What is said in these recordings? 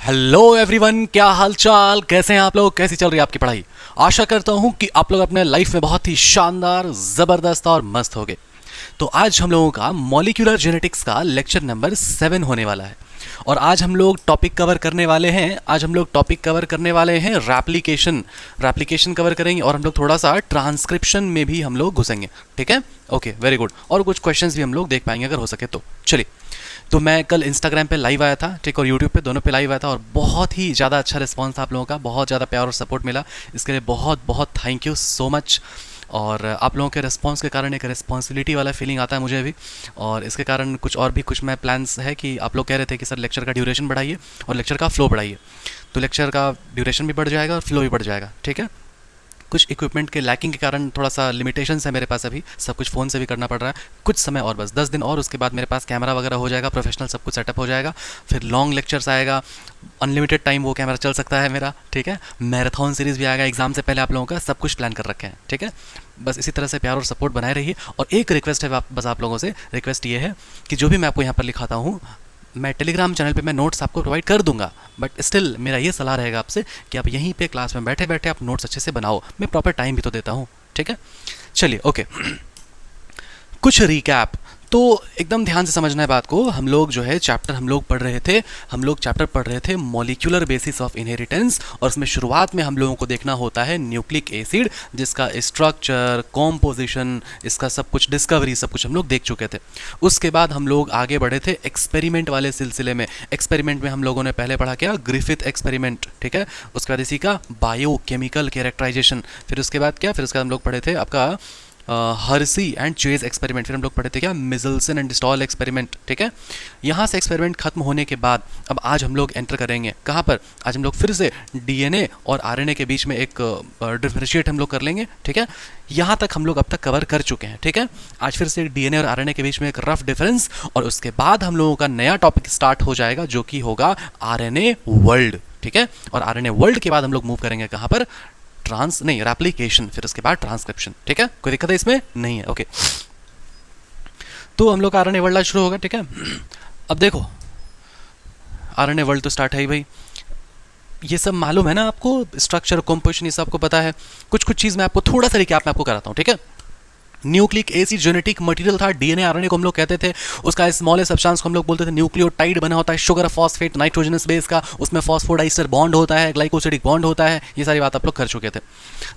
Hello everyone, क्या हाल चाल, कैसे हैं आप लोग, कैसी चल रही है आपकी पढ़ाई। आशा करता हूं कि आप लोग अपने लाइफ में बहुत ही शानदार, ज़बरदस्त और मस्त होगे। तो आज हम लोगों का मॉलिक्यूलर जेनेटिक्स का लेक्चर नंबर 7 होने वाला है। और आज हम लोग टॉपिक कवर करने वाले हैं रैप्लिकेशन कवर करेंगे, और हम लोग थोड़ा सा ट्रांसक्रिप्शन में भी हम लोग घुसेंगे। ठीक है, ओके, वेरी गुड। और कुछ क्वेश्चंस भी हम लोग देख पाएंगे अगर हो सके तो। चलिए, तो मैं कल इंस्टाग्राम पे लाइव आया था, ठीक, और यूट्यूब पे दोनों पे लाइव आया था, और बहुत ही ज़्यादा अच्छा रिस्पांस था आप लोगों का, बहुत ज़्यादा प्यार और सपोर्ट मिला। इसके लिए बहुत बहुत थैंक यू सो मच। और आप लोगों के रिस्पांस के कारण एक रिस्पॉन्सिबिलिटी वाला फीलिंग आता है मुझे भी, और इसके कारण कुछ मैं प्लान्स है कि आप लोग कह रहे थे कि सर लेक्चर का ड्यूरेशन बढ़ाइए और लेक्चर का फ्लो बढ़ाइए, तो लेक्चर का ड्यूरेशन भी बढ़ जाएगा और फ्लो भी बढ़ जाएगा। ठीक है, कुछ इक्विपमेंट के लैकिंग के कारण थोड़ा सा लिमिटेशंस है मेरे पास, अभी सब कुछ फ़ोन से भी करना पड़ रहा है। कुछ समय और, बस 10 दिन और, उसके बाद मेरे पास कैमरा वगैरह हो जाएगा, प्रोफेशनल सब कुछ सेटअप हो जाएगा। फिर लॉन्ग लेक्चर्स आएगा, अनलिमिटेड टाइम वो कैमरा चल सकता है मेरा। ठीक है, मैराथन सीरीज़ भी आएगा एग्जाम से पहले, आप लोगों का सब कुछ प्लान कर रखे हैं। ठीक है, बस इसी तरह से प्यार और सपोर्ट बनाए रहिए। और एक रिक्वेस्ट है बस आप लोगों से, रिक्वेस्ट ये है कि जो भी मैं आपको यहाँ पर लिखाता हूँ, मैं टेलीग्राम चैनल पे मैं नोट्स आपको प्रोवाइड कर दूंगा, बट स्टिल मेरा ये सलाह रहेगा आपसे कि आप यहीं पे क्लास में बैठे बैठे आप नोट्स अच्छे से बनाओ। मैं प्रॉपर टाइम भी तो देता हूँ। ठीक है, चलिए, ओके। कुछ रिकैप, तो एकदम ध्यान से समझना है बात को। हम लोग जो है चैप्टर पढ़ रहे थे मॉलिक्यूलर बेसिस ऑफ इनहेरिटेंस, और उसमें शुरुआत में हम लोगों को देखना होता है न्यूक्लिक एसिड, जिसका स्ट्रक्चर, कॉम्पोजिशन, इसका सब कुछ डिस्कवरी, सब कुछ हम लोग देख चुके थे। उसके बाद हम लोग आगे बढ़े थे एक्सपेरिमेंट वाले सिलसिले में। एक्सपेरिमेंट में हम लोगों ने पहले पढ़ा क्या, ग्रिफिथ एक्सपेरिमेंट। ठीक है, उसके बाद इसी का बायोकेमिकल कैरेक्टराइजेशन। फिर उसके बाद हम लोग पढ़े थे आपका हर्सी एंड चेज एक्सपेरिमेंट। फिर हम लोग पढ़े थे क्या, मिजल्सन एंड स्टॉल एक्सपेरिमेंट। ठीक है, यहाँ से एक्सपेरिमेंट खत्म होने के बाद अब आज हम लोग एंटर करेंगे कहाँ पर, आज हम लोग फिर से डीएनए और आरएनए के बीच में एक डिफरेंशिएट हम लोग कर लेंगे। ठीक है, यहाँ तक हम लोग अब तक कवर कर चुके हैं। ठीक है, आज फिर से डीएनए और आरएनए के बीच में एक रफ डिफरेंस, और उसके बाद हम लोगों का नया टॉपिक स्टार्ट हो जाएगा जो कि होगा आरएनए वर्ल्ड। ठीक है, और आरएनए वर्ल्ड के बाद हम लोग मूव करेंगे कहाँ पर, रेप्लिकेशन, फिर उसके बाद ट्रांसक्रिप्शन। ठीक है, कोई दिक्कत है इसमें नहीं है, ओके। तो हम लोग का आरएनए वर्ल्ड शुरू होगा। ठीक है, अब देखो, आरएनए वर्ल्ड तो स्टार्ट है ही भाई, ये सब मालूम है ना आपको, स्ट्रक्चर, कंपोजिशन, ये सब आपको पता है। कुछ चीज मैं आपको थोड़ा सा रिकैप में आपको कराता हूँ। ठीक है, न्यूक्लिक एसिड जेनेटिक मटेरियल था, डीएनए आरएनए को हम लोग कहते थे। उसका स्मॉलेस्ट सब्सटेंस को हम लोग बोलते थे न्यूक्लियोटाइड, बना होता है शुगर, फॉस्फेट, नाइट्रोजनस बेस का, उसमें फॉस्फोडाइस्टर बॉन्ड होता है, ग्लाइकोसिडिक बॉन्ड होता है। ये सारी बात आप लोग कर चुके थे।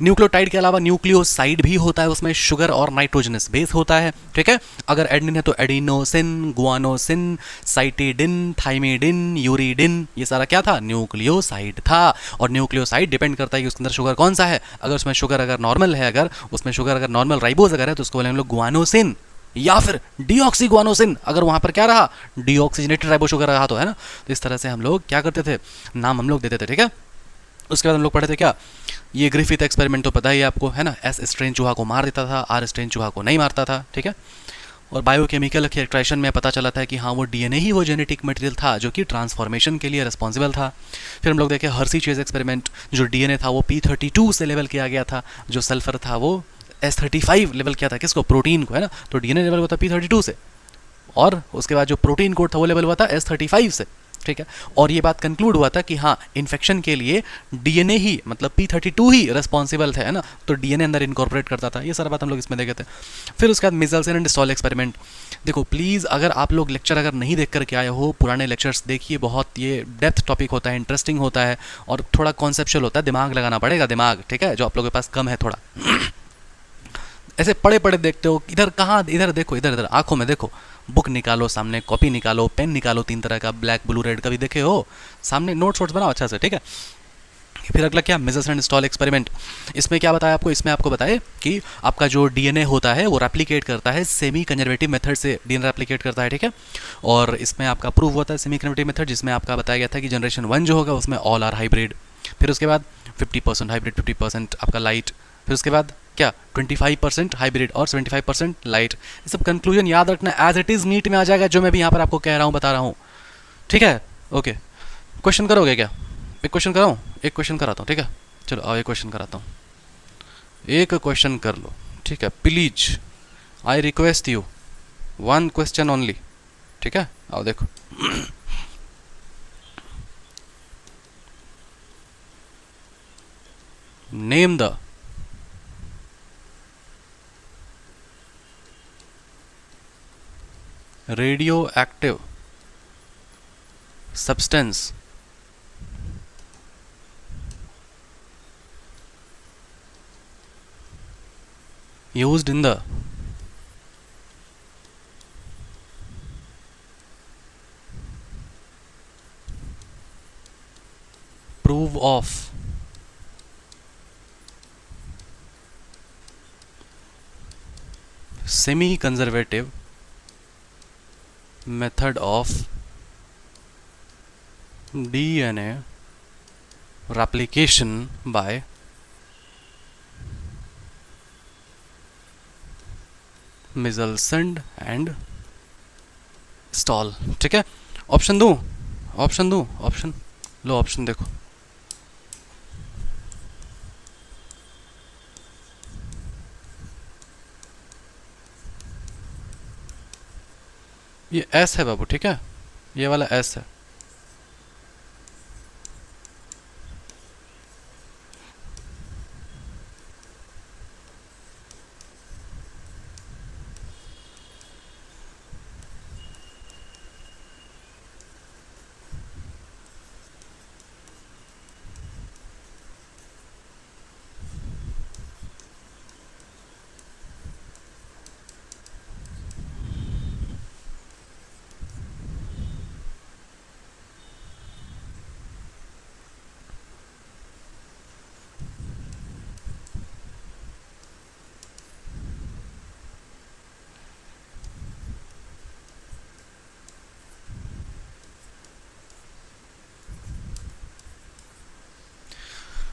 न्यूक्लियोटाइड के अलावा न्यूक्लियोसाइड भी होता है, उसमें शुगर और नाइट्रोजनस बेस होता है। ठीक है, अगर एडेनिन है तो एडिनोसिन, गुआनोसिन, साइटिडिन, थाइमिडिन, यूरिडिन, ये सारा क्या था, न्यूक्लियोसाइड था। और न्यूक्लियोसाइड डिपेंड करता है कि उसके अंदर शुगर कौन सा है। अगर उसमें शुगर अगर नॉर्मल है, अगर उसमें शुगर अगर नॉर्मल राइबोज अगर है, तो उसको बोलेंगे हम लोग गुआनोसिन, या फिर डीऑक्सी गुआनोसिन, अगर वहां पर क्या रहा, डीऑक्सीजनेटेड राइबो शुगर रहा, तो है ना। तो इस तरह से हम लोग क्या करते थे, नाम हम लोग देते थे। ठीक है, उसके बाद हम लोग पढ़े थे क्या, ये ग्रिफिथ एक्सपेरिमेंट तो पता ही है आपको, है ना। एस स्ट्रेन चूहा को मार देता था, आर स्ट्रेन चूहा को नहीं मारता था। ठीक है, और बायोकेमिकल कैरेक्टराइजेशन में पता चला था कि हाँ, वो डीएनए ही वो जेनेटिक मटेरियल था जो कि ट्रांसफॉर्मेशन के लिए रिस्पॉन्सिबल था। फिर हम लोग देखे हर्सी चेज एक्सपेरिमेंट, जो डीएनए था वो P32 से लेवल किया गया था, जो सल्फर था वो S35 लेवल किया था, किसको, प्रोटीन को, है ना। तो डीएनए लेवल हुआ था P32 से, और उसके बाद जो प्रोटीन कोड था वो लेवल हुआ था S35 से। ठीक है, और ये बात कंक्लूड हुआ था कि हाँ, इन्फेक्शन के लिए डीएनए ही, मतलब P32 ही रिस्पॉन्सिबल थे, है ना। तो डीएनए अंदर इनकॉर्पोरेट करता था। ये सारा बात हम लोग इसमें देखे थे। फिर उसके बाद मिजल्सन एंड स्टॉल एक्सपेरिमेंट। देखो प्लीज़, अगर आप लोग लेक्चर अगर नहीं देख करके आए हो, पुराने लेक्चर्स देखिए, बहुत ये डेप्थ टॉपिक होता है, इंटरेस्टिंग होता है, और थोड़ा कॉन्सेप्चुअल होता है, दिमाग लगाना पड़ेगा, दिमाग। ठीक है, जो आप लोगों के पास कम है थोड़ा। ऐसे पढ़े पढ़े देखते हो, इधर कहाँ, इधर देखो, इधर इधर आंखों में देखो, बुक निकालो सामने, कॉपी निकालो, पेन निकालो, 3 तरह का, ब्लैक, ब्लू, रेड, कभी देखे हो सामने, नोट्स बनाओ अच्छा से। ठीक है, फिर अगला क्या, मिजल्स एंड स्टॉल एक्सपेरिमेंट। इसमें क्या बताया आपको, इसमें आपको बताया कि आपका जो डीएनए होता है वो रेप्लिकेट करता है सेमी कंजर्वेटिव मेथड से, डीएनए रेप्लिकेट करता है। ठीक है, और इसमें आपका प्रूव होता है सेमी कंजर्वेटिव मेथड, जिसमें आपका बताया गया था कि जनरेशन 1 जो होगा उसमें ऑल आर हाइब्रिड। फिर उसके बाद 50% हाइब्रिड, 50% आपका लाइट। फिर उसके बाद क्या, 25% हाइब्रिड और 75% लाइट। ये सब कंक्लूजन याद रखना, एज इट इज़ नीट में आ जाएगा, जो मैं भी यहाँ पर आपको कह रहा हूँ, बता रहा हूँ। ठीक है, ओके। क्वेश्चन करोगे क्या, एक क्वेश्चन कराऊँ, एक क्वेश्चन कराता हूँ। ठीक है, चलो आओ, एक क्वेश्चन कराता हूँ, एक क्वेश्चन कर लो। ठीक है, please I request you, 1 question only. ठीक है, आओ देखो। Name the radioactive substance used in the proof of semi-conservative method of DNA replication by Michelson and Stahl। ठीक है, ऑप्शन दूं? ऑप्शन दूं? ऑप्शन लो, ऑप्शन देखो। ये एस है बाबू, ठीक है, ये वाला एस है।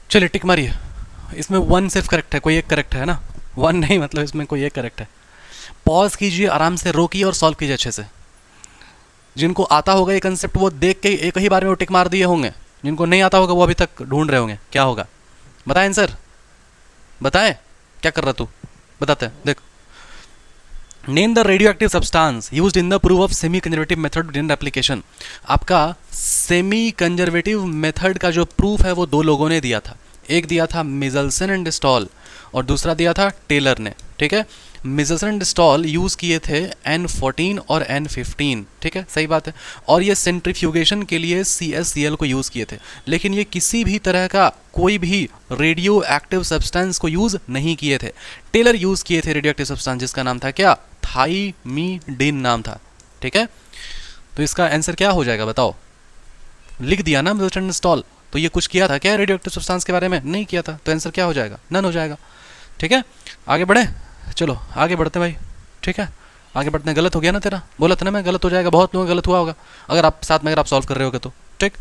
चलिए टिक मारिए। इसमें वन सिर्फ करेक्ट है, कोई एक करेक्ट है ना, वन नहीं, मतलब इसमें कोई एक करेक्ट है। पॉज कीजिए, आराम से रोकिए और सॉल्व कीजिए अच्छे से। जिनको आता होगा ये कंसेप्ट वो देख के एक ही बार में वो टिक मार दिए होंगे, जिनको नहीं आता होगा वो अभी तक ढूंढ रहे होंगे क्या होगा। बताएं आंसर, बताएं क्या कर रहा तू, बताते हैं देख। Name the radio active substance used in the proof of semi conservative method in application. आपका सेमी कंजर्वेटिव मेथड का जो प्रूफ है वो दो लोगों ने दिया था, एक दिया था मिचेल्सन एंड स्टॉल और दूसरा दिया था टेलर ने। ठीक है, मिचेल्सन एंड स्टॉल यूज़ किए थे N14 और N15, ठीक है, सही बात है। और ये सेंट्रीफ्यूगेशन के लिए CaCl को यूज़ किए थे, लेकिन ये किसी भी तरह का कोई भी रेडियो एक्टिव सब्सटेंस को यूज़ नहीं किए थे। टेलर यूज़ किए थे रेडियो एक्टिव सब्सटेंस जिसका नाम था क्या, थाइमीडिन नाम था। ठीक है, तो इसका आंसर क्या हो जाएगा बताओ। लिख दिया ना मिचेल्सन एंड स्टॉल, तो ये कुछ किया था क्या रेडियो एक्टिव सब्सटेंस के बारे में, नहीं किया था, तो आंसर क्या हो जाएगा, नन हो जाएगा। ठीक है, आगे बढ़े, चलो आगे बढ़ते भाई। ठीक है, आगे बढ़ते हैं। गलत हो गया ना तेरा, बोला था ना मैं गलत हो जाएगा, बहुत लोगों गलत हुआ होगा अगर आप साथ में अगर आप सॉल्व कर रहे होगे तो। ठीक,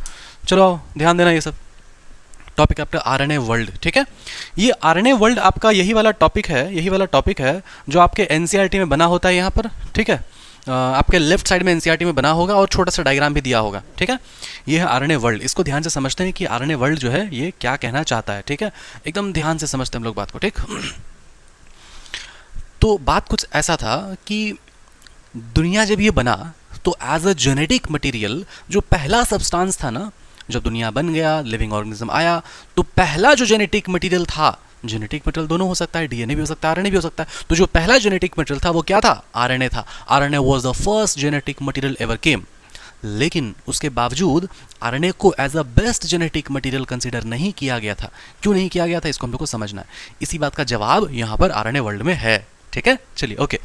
चलो आओ ध्यान देना, ये सब टॉपिक आपका आरएनए वर्ल्ड। ठीक है, ये आरएनए वर्ल्ड आपका यही वाला टॉपिक है, यही वाला टॉपिक है जो आपके एनसीईआरटी में बना होता है यहाँ पर। ठीक है, आपके लेफ्ट साइड में एनसीईआरटी में बना होगा और छोटा सा डायग्राम भी दिया होगा। ठीक है, ये है आरएनए वर्ल्ड। इसको ध्यान से समझते हैं कि आरएनए वर्ल्ड जो है ये क्या कहना चाहता है। ठीक है, एकदम ध्यान से समझते हैं हम लोग बात को। ठीक, तो बात कुछ ऐसा था कि दुनिया जब ये बना तो एज अ जेनेटिक मटेरियल जो पहला सब्सटेंस था ना, जब दुनिया बन गया, लिविंग ऑर्गेनिज्म आया, तो पहला जो जेनेटिक मटेरियल था, जेनेटिक मटेरियल दोनों हो सकता है, डीएनए भी हो सकता है, आरएनए भी हो सकता है, तो जो पहला जेनेटिक मटेरियल था वो क्या था, आरएनए था। RNA was the first genetic material ever came. लेकिन उसके बावजूद आरएनए को as a best genetic material consider नहीं किया गया था। क्यों नहीं किया गया था, इसको हम लोग को समझना है। इसी बात का जवाब यहाँ पर आरएनए वर्ल्ड में है। ठीक है, चलिए ओके।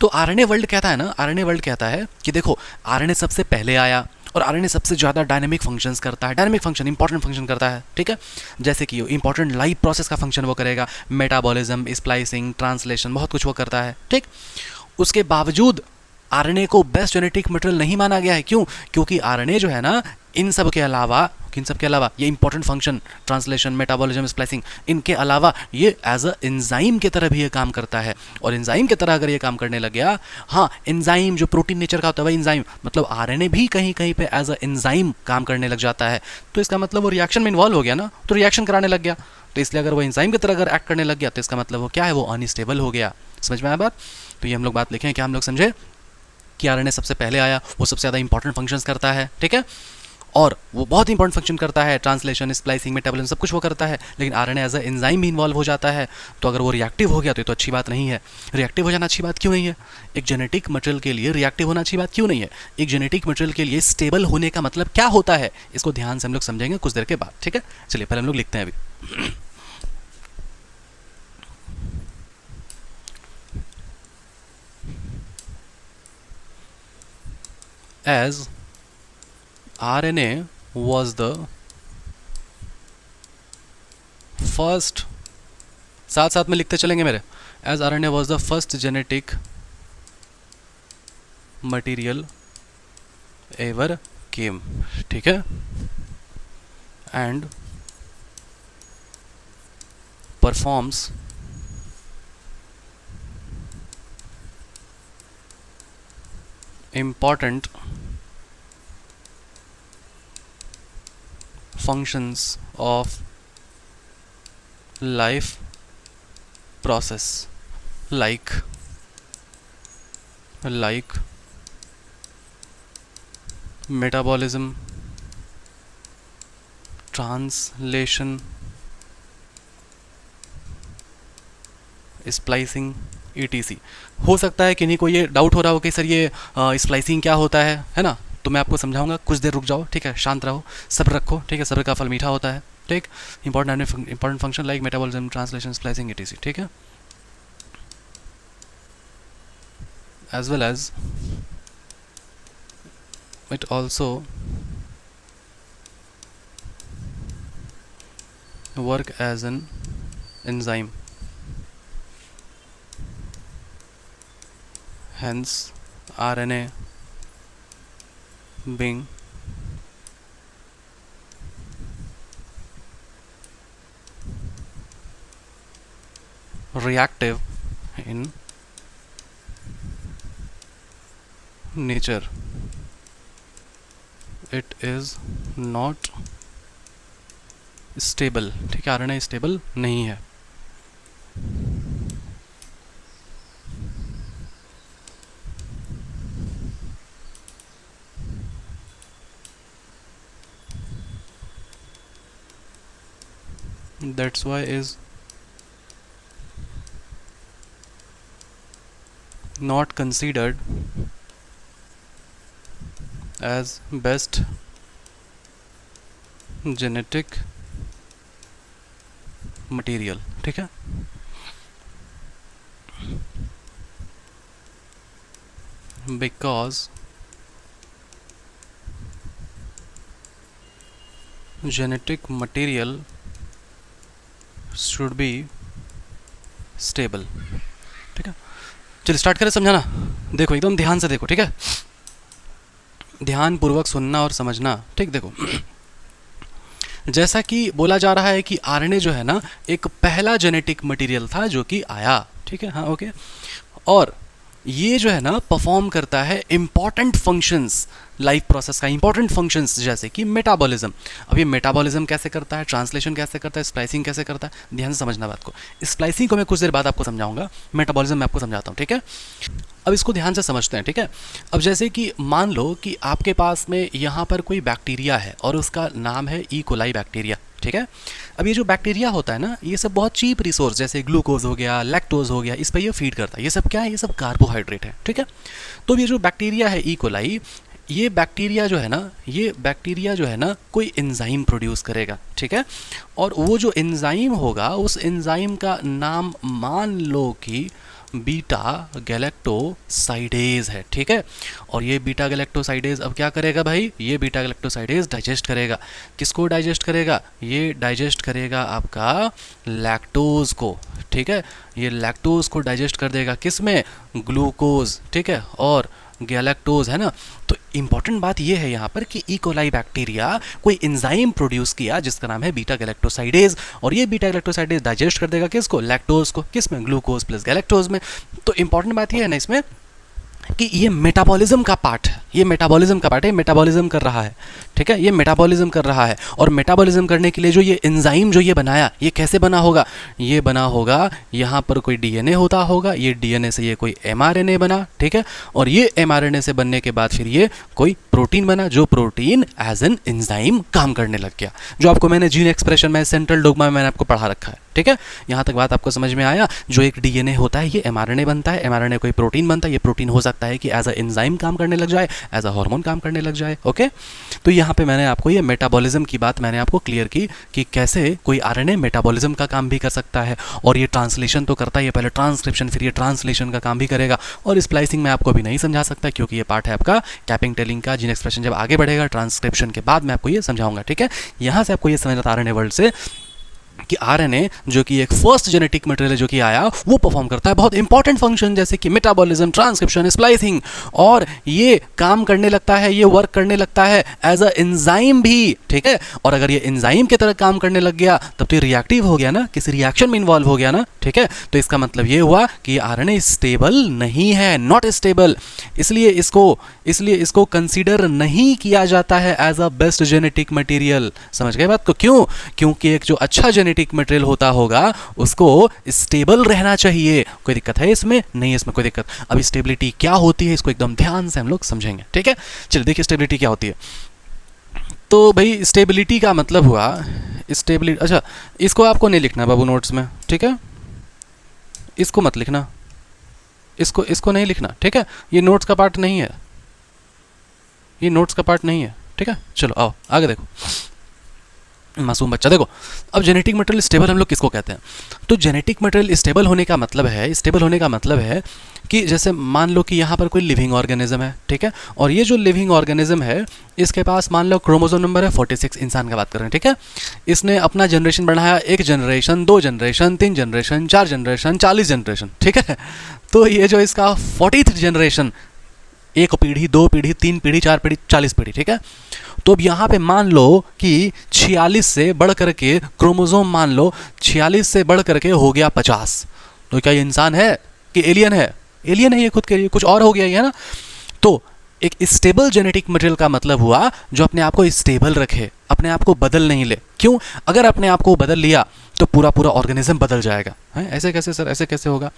तो आरएनए वर्ल्ड कहता है ना, आरएनए वर्ल्ड कहता है कि देखो आरएनए सबसे पहले आया और आरएनए सबसे ज़्यादा डायनेमिक फंक्शंस करता है, डायनेमिक फंक्शन, इंपॉर्टेंट फंक्शन करता है। ठीक है, जैसे कि इंपॉर्टेंट लाइफ प्रोसेस का फंक्शन वो करेगा, मेटाबॉलिज्म, स्प्लाइसिंग, ट्रांसलेशन, बहुत कुछ वो करता है। ठीक, उसके बावजूद आरएनए को बेस्ट जेनेटिक मटेरियल नहीं माना गया है। क्यों? क्योंकि आरएनए जो है ना, इन सब के अलावा, किन सब के अलावा, ये important function, translation, metabolism, splicing, इनके अलावा ये एज अ एंजाइम की तरह भी ये काम करता है। और एंजाइम की तरह अगर ये काम करने लग गया, हाँ एंजाइम जो प्रोटीन नेचर का होता है वही एंजाइम, मतलब आरएनए भी कहीं कहीं पे एज अ एंजाइम काम करने लग जाता है। तो इसका मतलब वो रिएक्शन में इन्वॉल्व हो गया ना, तो रिएक्शन कराने लग गया। तो इसलिए अगर वो एंजाइम की तरह अगर एक्ट करने लग गया तो इसका मतलब वो क्या है, वो अनस्टेबल हो गया। समझ में आया बात? तो ये हम लोग बात लिखें, क्या हम लोग समझे कि आरएनए सबसे पहले आया, वो सबसे ज़्यादा इंपॉर्टेंट फंक्शंस करता है। ठीक है, और वो बहुत इंपॉर्टेंट फंक्शन करता है, ट्रांसलेशन, स्प्लाइसिंग, मेटाबॉलिज्म सब कुछ वो करता है, लेकिन आरएनए एज अ एंजाइम भी इन्वॉल्व हो जाता है। तो अगर वो रिएक्टिव हो गया तो ये तो अच्छी बात नहीं है। रिएक्टिव हो जाना अच्छी बात क्यों नहीं है? एक जेनेटिक मटेरियल के लिए रिएक्टिव होना अच्छी बात क्यों नहीं है? एक जेनेटिक मटेरियल के लिए स्टेबल होने का मतलब क्या होता है? इसको ध्यान से हम लोग समझेंगे कुछ देर के बाद, ठीक है? चलिए पहले हम लोग लिखते हैं अभी। as RNA was the first, साथ साथ में लिखते चलेंगे मेरे, as RNA was the first genetic material ever came, ठीक है, and performs important functions of life process like metabolism, translation, splicing, ETC। हो सकता है किन्हीं को ये डाउट हो रहा हो कि सर ये स्प्लाइसिंग क्या होता है ना? तो मैं आपको समझाऊंगा, कुछ देर रुक जाओ, ठीक है, शांत रहो, सब्र रखो, ठीक है, सब्र का फल मीठा होता है, ठीक। Important function like metabolism, translation, splicing, ETC, ठीक है, as well as it also work as an enzyme, hence RNA being reactive in nature, it is not stable, ठीक है, RNA स्टेबल नहीं है। That's why is not considered as best genetic material, ठीक है। Because genetic material should be stable, ठीक है। चलिए start करें समझाना। देखो एकदम ध्यान से देखो, ठीक है, ध्यान पूर्वक सुनना और समझना, ठीक। देखो जैसा कि बोला जा रहा है कि आरएनए जो है ना एक पहला जेनेटिक मटेरियल था जो कि आया, ठीक है, हाँ ओके, और ये जो है ना परफॉर्म करता है इंपॉर्टेंट फंक्शंस लाइफ प्रोसेस का, इंपॉर्टेंट फंक्शंस जैसे कि मेटाबॉलिज्म। अब ये मेटाबॉलिज्म कैसे करता है, ट्रांसलेशन कैसे करता है, स्प्लाइसिंग कैसे करता है, ध्यान से समझना बात को। स्प्लाइसिंग को मैं कुछ देर बाद आपको समझाऊंगा, मेटाबॉलिज्म मैं आपको समझाता हूँ, ठीक है। अब इसको ध्यान से समझते हैं, ठीक है। अब जैसे कि मान लो कि आपके पास में यहाँ पर कोई बैक्टीरिया है और उसका नाम है ई कोलाई बैक्टीरिया, ठीक है। अब ये जो बैक्टीरिया होता है ना ये सब बहुत चीप रिसोर्स जैसे ग्लूकोज हो गया, लैक्टोज हो गया, इस पर ये फीड करता है। ये सब क्या है? ये सब कार्बोहाइड्रेट है, ठीक है। तो ये जो बैक्टीरिया है ई कोलाई, ये बैक्टीरिया जो है ना कोई एंजाइम प्रोड्यूस करेगा, ठीक है। और वो जो एंजाइम होगा उस एंजाइम का नाम मान लो कि बीटा गैलेक्टोसाइडेज है, ठीक है। और ये बीटा गैलेक्टोसाइडेज अब क्या करेगा भाई? ये बीटा गैलेक्टोसाइडेज डाइजेस्ट करेगा। किसको डाइजेस्ट करेगा? ये डाइजेस्ट करेगा आपका लैक्टोज को, ठीक है। ये लैक्टोज को डाइजेस्ट कर देगा, किस में? ग्लूकोज, ठीक है, और गैलेक्टोज, है ना। तो इंपॉर्टेंट बात ये है यहाँ पर कि ई कोलाई बैक्टीरिया कोई एंजाइम प्रोड्यूस किया जिसका नाम है बीटा गैलेक्टोसाइडेज, और ये बीटा गैलेक्टोसाइडेज डाइजेस्ट कर देगा किसको? लैक्टोज को, किस में? ग्लूकोज प्लस गैलेक्टोज में। तो इंपॉर्टेंट बात ये है ना इसमें कि ये मेटाबॉलिज्म का पार्ट है, ये मेटाबॉलिज्म का पार्ट है, मेटाबॉलिज्म कर रहा है, ठीक है, ये मेटाबॉलिज्म कर रहा है। और मेटाबॉलिज्म करने के लिए जो ये एंजाइम जो ये बनाया, ये कैसे बना होगा, ये बना होगा यहाँ पर कोई डीएनए होता होगा, ये डीएनए से ये कोई एमआरएनए बना, ठीक है, और ये एमआरएनए से बनने के बाद फिर ये कोई प्रोटीन बना, जो प्रोटीन एज एन एंजाइम काम करने लग गया, जो आपको मैंने जीन एक्सप्रेशन में सेंट्रल डोग्मा में मैंने आपको पढ़ा रखा है, ठीक है। यहाँ तक बात आपको समझ में आया। जो एक डीएनए होता है ये एमआरएनए बनता है, एमआरएनए कोई प्रोटीन बनता है, ये प्रोटीन हो सकता है कि एज अ एंजाइम काम करने लग जाए, एज अ हार्मोन काम करने लग जाए, ओके। तो यहाँ पे मैंने आपको ये मेटाबॉलिज्म की बात मैंने आपको क्लियर की कि कैसे कोई आरएनए मेटाबॉलिज्म का काम भी कर सकता है, और ये ट्रांसलेशन तो करता है, ये पहले ट्रांसक्रिप्शन फिर ये ट्रांसलेशन का काम भी करेगा, और स्प्लाइसिंग में आपको अभी नहीं समझा सकता क्योंकि ये पार्ट है आपका कैपिंग टेलिंग का। जीन एक्सप्रेशन जब आगे बढ़ेगा ट्रांसक्रिप्शन के बाद मैं आपको ये समझाऊंगा, ठीक है। यहाँ से आपको ये समझना था आरएनए वर्ल्ड से कि आरएनए जो कि एक फर्स्ट जेनेटिक मटेरियल है जो कि आया, वो परफॉर्म करता है बहुत इंपॉर्टेंट फंक्शन जैसे कि मेटाबॉलिज्म, ट्रांसक्रिप्शन, स्प्लाइसिंग, और ये काम करने लगता है, ये वर्क करने लगता है एज अ एंजाइम भी, ठीक है। और अगर ये एंजाइम की तरह काम करने लग गया तब तो ये रिएक्टिव हो गया ना, किसी रिएक्शन में इन्वॉल्व हो गया ना, ठीक है। तो इसका मतलब ये हुआ कि आरएनए स्टेबल नहीं है, नॉट स्टेबल, इसलिए इसको कंसीडर नहीं किया जाता है as a best genetic material. समझ गए बात को? क्यों? क्योंकि एक जो अच्छा जेनेटिक मटेरियल होता होगा उसको स्टेबल रहना चाहिए। कोई दिक्कत है इसमें? नहीं है इसमें कोई दिक्कत। अब स्टेबिलिटी क्या होती है इसको एकदम ध्यान से हम लोग समझेंगे, ठीक है। चलिए देखिए स्टेबिलिटी क्या होती है। तो भाई स्टेबिलिटी का मतलब हुआ स्टेबिलिटी, अच्छा इसको आपको नहीं लिखना बाबू नोट्स में, ठीक है, इसको मत लिखना, इसको नहीं लिखना, ठीक है। ये नोट्स का पार्ट नहीं है, ये नोट्स का पार्ट नहीं है, ठीक है। चलो आओ आगे देखो मासूम बच्चा। देखो अब जेनेटिक मटेरियल स्टेबल हम लोग किसको कहते हैं? तो जेनेटिक मटेरियल स्टेबल होने का मतलब है कि जैसे मान लो कि यहाँ पर कोई लिविंग ऑर्गेनिज्म है, ठीक है, और ये जो लिविंग ऑर्गेनिज्म है इसके पास मान लो क्रोमोसोम नंबर है 46, इंसान की बात कर रहे हैं, ठीक है। इसने अपना जनरेशन बढ़ाया, 1 generation, 2 generation, 3 generation, 4 generation, 40 generation, ठीक है। तो ये जो इसका 40th जनरेशन, 1 पीढ़ी, 2 पीढ़ी, 3 पीढ़ी, 4 पीढ़ी, 40 पीढ़ी, ठीक है। तो अब यहाँ पे मान लो कि 46 से बढ़ करके क्रोमोसोम मान लो 46 से बढ़ करके हो गया 50। तो क्या ये इंसान है कि एलियन है? एलियन है ये खुद के लिए, कुछ और हो गया ये, है ना। तो एक स्टेबल जेनेटिक मटेरियल का मतलब हुआ जो अपने आप को स्टेबल रखे, अपने आप को बदल नहीं ले। क्यों? अगर अपने आप को बदल लिया तो पूरा ऑर्गेनिज्म बदल जाएगा। है ऐसे कैसे सर, ऐसे कैसे होगा?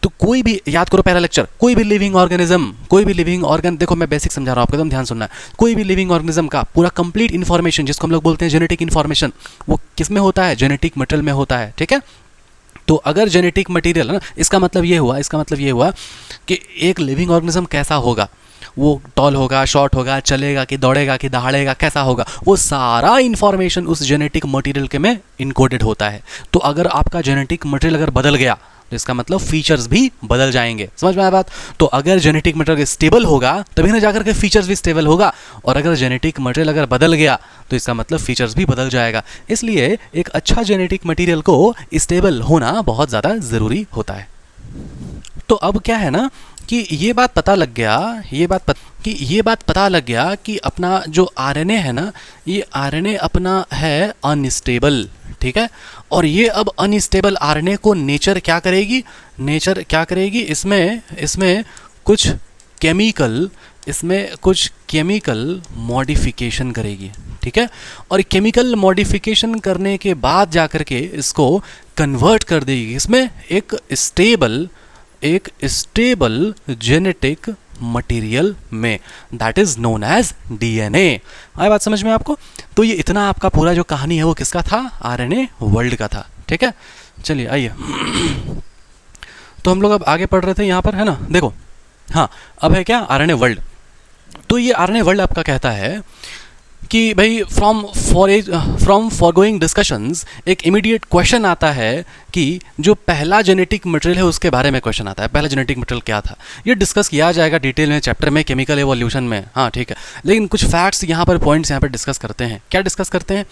तो कोई भी, याद करो पहला लेक्चर, कोई भी लिविंग ऑर्गन, देखो मैं बेसिक समझा रहा हूँ आपको, एकदम ध्यान सुनना है। कोई भी लिविंग ऑर्गेनिज्म का पूरा कंप्लीट इन्फॉर्मेशन जिसको हम लोग बोलते हैं जेनेटिक इन्फॉर्मेशन, वो किस में होता है? जेनेटिक मटेरियल में होता है, ठीक है। तो अगर जेनेटिक मटेरियल है ना, इसका मतलब ये हुआ कि एक लिविंग ऑर्गेनिज्म कैसा होगा, वो टॉल होगा, शॉर्ट होगा, चलेगा कि दौड़ेगा कि दहाड़ेगा, कैसा होगा, वो सारा इंफॉर्मेशन उस जेनेटिक मटेरियल के में इनकोडेड होता है। तो अगर आपका जेनेटिक मटेरियल अगर बदल गया तो इसका मतलब फीचर्स भी बदल जाएंगे। समझ में आया बात? तो अगर जेनेटिक मटेरियल स्टेबल होगा तभी ना जाकर के फीचर्स भी स्टेबल होगा, और अगर जेनेटिक मटेरियल अगर बदल गया तो इसका मतलब फीचर्स भी बदल जाएगा। इसलिए एक अच्छा जेनेटिक मटेरियल को स्टेबल होना बहुत ज़्यादा ज़रूरी होता है। तो अब क्या है ना कि ये बात पता लग गया कि अपना जो आरएनए है ना, ये आरएनए अपना है अनस्टेबल, ठीक है। और ये अब अनस्टेबल आरएनए को नेचर क्या करेगी? इसमें कुछ केमिकल मॉडिफिकेशन करेगी, ठीक है। और केमिकल मॉडिफिकेशन करने के बाद जाकर के इसको कन्वर्ट कर देगी इसमें एक स्टेबल जेनेटिक मटेरियल में, that is known as DNA. आया बात समझ में आपको? तो ये इतना आपका पूरा जो कहानी है वो किसका था? आरएनए वर्ल्ड का था, ठीक है। चलिए आइए तो हम लोग अब आगे पढ़ रहे थे यहाँ पर, है ना। देखो हाँ, अब है क्या? RNA world. तो ये आरएनए वर्ल्ड आपका कहता है कि भाई फ्रॉम फॉरगोइंग डिस्कशंस एक इमीडिएट क्वेश्चन आता है कि जो पहला जेनेटिक मटेरियल है उसके बारे में क्वेश्चन आता है। पहला जेनेटिक मटेरियल क्या था ये डिस्कस किया जाएगा डिटेल में चैप्टर में, केमिकल एवोल्यूशन में, हाँ ठीक है। लेकिन कुछ फैक्ट्स यहाँ पर, पॉइंट्स यहाँ पर डिस्कस करते हैं। क्या डिस्कस करते हैं?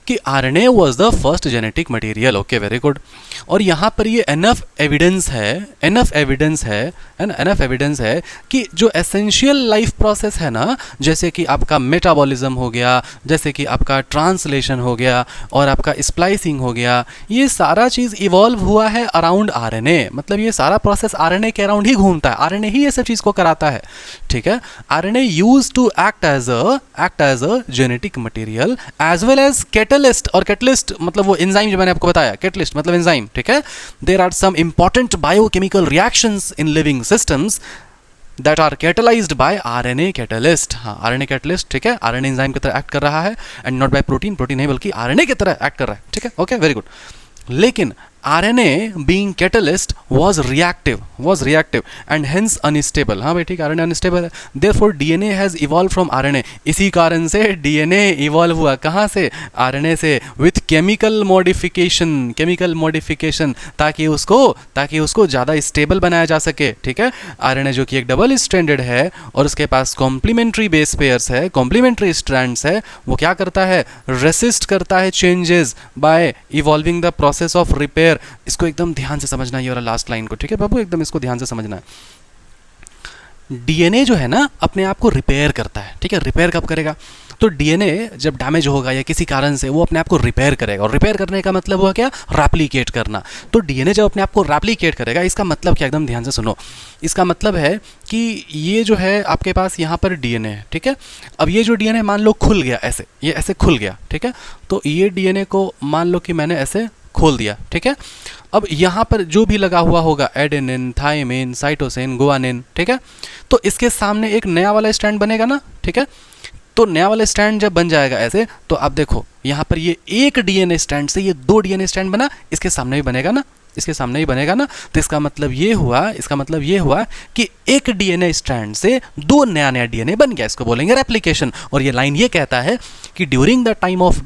कि RNA was the first genetic material. Okay, very good. और यहाँ पर ये एनफ एविडेंस है कि जो एसेंशियल लाइफ प्रोसेस है ना, जैसे कि आपका मेटाबॉलिज्म हो गया, गया, जैसे कि आपका ट्रांसलेशन हो गया और आपका स्प्लाइसिंग हो गया, ये सारा चीज़ इवॉल्व हुआ है अराउंड आरएनए। मतलब ये सारा प्रोसेस आरएनए के अराउंड ही घूमता है, आरएनए ही ये सब चीज़ को कराता है, ठीक है। RNA use to act as a genetic material as well as catalyst, और कैटलिस्ट मतलब वो एंजाइम जो मैंने आपको बताया, कैटलिस्ट मतलब एंजाइम, ठीक है। There are some important biochemical reactions in living systems that are catalysed by RNA catalyst. हाँ, आरएनए कैटलिस्ट, ठीक है, आरएनए एंजाइम की तरह एक्ट कर रहा है and not bye protein, protein नहीं बल्कि आरएनए की तरह एक्ट कर रहा है, ठीक है, ओके, वेरी गुड। लेकिन RNA being catalyst was reactive and hence unstable. हाँ भाई ठीक, आरएनए अनस्टेबल है, therefore DNA has evolve from RNA. इसी कारण से डीएनए इवॉल्व हुआ कहाँ से? आरएनए से, विथ केमिकल मॉडिफिकेशन, ताकि उसको ज़्यादा स्टेबल बनाया जा सके, ठीक है। आरएनए जो कि एक डबल स्ट्रैंडेड है और उसके पास कॉम्प्लीमेंट्री बेस पेयर्स है, कॉम्प्लीमेंट्री स्ट्रैंड्स है, वो क्या करता है? रेसिस्ट करता है changes by evolving the process of repair. इसको एकदम ध्यान से समझना है, ये वाला लास्ट लाइन को, ठीक है बाबू, एकदम इसको ध्यान से समझना है। डीएनए जो है ना अपने आप को रिपेयर करता है, ठीक है। रिपेयर कब करेगा? तो डीएनए जब डैमेज होगा या किसी कारण से वो अपने आप को रिपेयर करेगा, और रिपेयर करने का मतलब हुआ क्या? रेप्लिकेट करना। तो डीएनए जब अपने आप को रेप्लिकेट करेगा, इसका मतलब क्या? एकदम ध्यान से सुनो। इसका मतलब है कि ये जो है आपके पास यहाँ पर डीएनए है, ठीक है। अब ये जो डीएनए मान लो खुल गया, ऐसे, ये ऐसे खुल गया, ठीक है। तो ये डीएनए को मान लो कि मैंने ऐसे खोल दिया, ठीक है। अब यहाँ पर जो भी लगा हुआ होगा, एडेनिन, थाइमिन, साइटोसिन, गुआनिन, ठीक है, तो इसके सामने एक नया वाला स्टैंड बनेगा ना, ठीक है। तो नया वाला स्टैंड जब बन जाएगा ऐसे, तो आप देखो यहाँ पर ये एक डीएनए स्टैंड से ये दो डीएनए स्टैंड बना, इसके सामने भी बनेगा ना, इसके सामने ही बनेगा ना। तो इसका मतलब ये हुआ कि एक डीएनए स्ट्रैंड से दो नया डीएनए बन गया, इसको बोलेंगे रेप्लिकेशन। और ये लाइन ये कहता है कि during the time of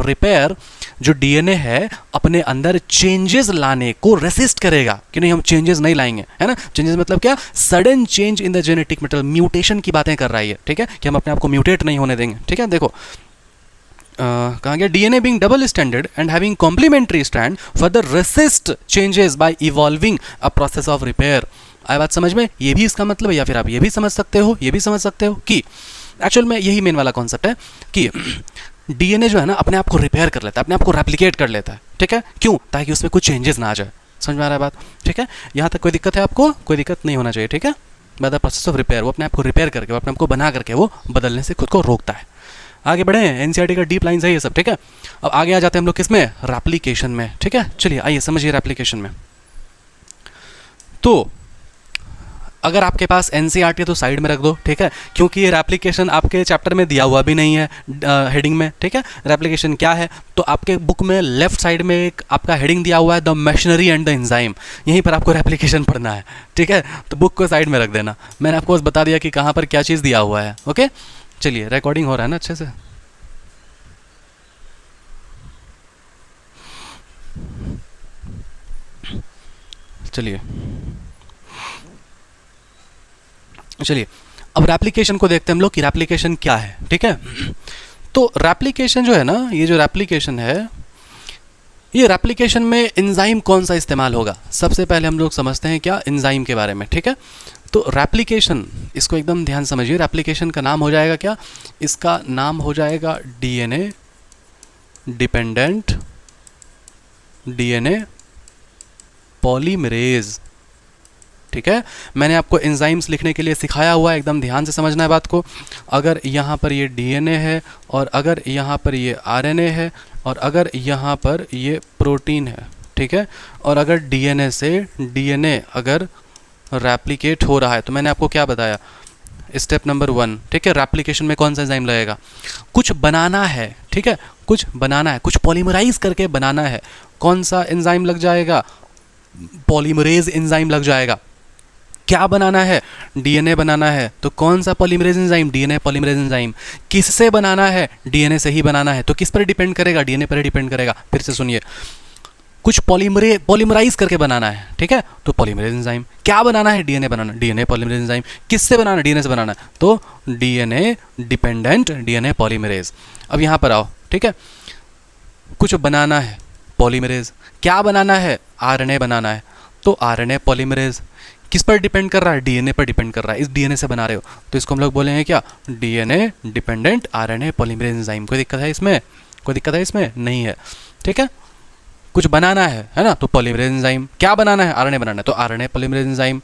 repair जो डीएनए है अपने अंदर चेंजेस लाने को रेसिस्ट करेगा कि नहीं, हम चेंजेस नहीं लाएंगे, है ना। चेंजेस मतलब क्या? Sudden change in the genetic material, mutation की बातें कर रहा है, ठीक है, कि हम अपने आप को म्यूटेट नहीं होने देंगे, ठीक है। देखो कहाँ गया? DNA being double standard and having complementary strand further resist changes by evolving a process of repair. आया बात समझ में? ये भी इसका मतलब है, या फिर आप ये भी समझ सकते हो कि एक्चुअल में यही मेन वाला कॉन्सेप्ट है कि डीएनए जो है ना अपने आप को रिपेयर कर लेता है, अपने आप को रेप्लिकेट कर लेता है, ठीक है। क्यों? ताकि उसमें कुछ चेंजेस ना आ जाए। समझ में आ रहा है बात? ठीक है, यहाँ तक कोई दिक्कत है आपको? कोई दिक्कत नहीं होना चाहिए, ठीक है। By the process of repair, वो अपने आप को रिपेयर करके, वो अपने आप को बना करके वो बदलने से खुद को रोकता है। आगे बढ़े, एनसीईआरटी का डीप लाइन्स है ये सब, ठीक है। अब आगे आ जाते हैं हम लोग किस में? रेप्लिकेशन में, ठीक है। चलिए आइए समझिए रेप्लिकेशन में। तो अगर आपके पास एनसीईआरटी तो साइड में रख दो, ठीक है, क्योंकि ये रेप्लिकेशन आपके चैप्टर में दिया हुआ भी नहीं है हेडिंग में, ठीक है। रेप्लिकेशन क्या है? तो आपके बुक में लेफ्ट साइड में एक आपका हेडिंग दिया हुआ है, the machinery and the enzyme. यहीं पर आपको रेप्लिकेशन पढ़ना है, ठीक है। तो बुक को साइड में रख देना, मैंने आपको बस बता दिया कि कहाँ पर क्या चीज़ दिया हुआ है, ओके। चलिए, रिकॉर्डिंग हो रहा है ना अच्छे से? चलिए अब रेप्लिकेशन को देखते हैं हम लोग कि रेप्लिकेशन क्या है, ठीक है। तो रेप्लिकेशन जो है ना, ये जो रेप्लिकेशन है, ये रेप्लिकेशन में एंजाइम कौन सा इस्तेमाल होगा? सबसे पहले हम लोग समझते हैं क्या एंजाइम के बारे में, ठीक है। तो रेप्लिकेशन, इसको एकदम ध्यान समझिए, रेप्लिकेशन का नाम हो जाएगा क्या? इसका नाम हो जाएगा डीएनए डिपेंडेंट डीएनए पॉलीमरेज, ठीक है। मैंने आपको एंजाइम्स लिखने के लिए सिखाया हुआ है, एकदम ध्यान से समझना है बात को। अगर यहाँ पर ये डीएनए है और अगर यहाँ पर ये आरएनए है और अगर यहाँ पर ये प्रोटीन है, ठीक है, और अगर डीएनए से डीएनए अगर रेप्लिकेट हो रहा है, तो मैंने आपको क्या बताया? स्टेप नंबर 1, ठीक है। रेप्लिकेशन में कौन सा एंजाइम लगेगा? कुछ बनाना है, ठीक है, कुछ बनाना है, कुछ पॉलीमराइज करके बनाना है। कौन सा एंजाइम लग जाएगा? पॉलीमरेज एंजाइम लग जाएगा। क्या बनाना है? डीएनए बनाना है। तो कौन सा polymerase enzyme? DNA polymerase enzyme. किससे बनाना है? डीएनए से ही बनाना है। तो किस पर डिपेंड करेगा? डीएनए पर ही डिपेंड करेगा। फिर से सुनिए, कुछ पॉलीमराइज करके बनाना है, ठीक है, तो पॉलीमरेज एंजाइम। क्या बनाना है? डीएनए बनाना, डीएनए पॉलीमरेज एंजाइम। किससे बनाना? डीएनए से बनाना है, तो डीएनए डिपेंडेंट डीएनए पॉलीमरेज। अब यहाँ पर आओ, ठीक है, कुछ बनाना है, पॉलीमरेज। क्या बनाना है? आरएनए बनाना है, तो आरएनए पॉलीमरेज किस पर डिपेंड कर रहा है? डीएनए पर डिपेंड कर रहा है। इस डीएनए से बना रहे हो तो इसको हम लोग बोलेंगे क्या? DNA dependent RNA polymerase enzyme. कोई दिक्कत है इसमें? कोई दिक्कत है इसमें? नहीं है। ठीक है, कुछ बनाना है ना, तो पॉलीमरेज एंजाइम। क्या बनाना है? आरएनए बनाना है, तो आरएनए पॉलीमरेज एंजाइम।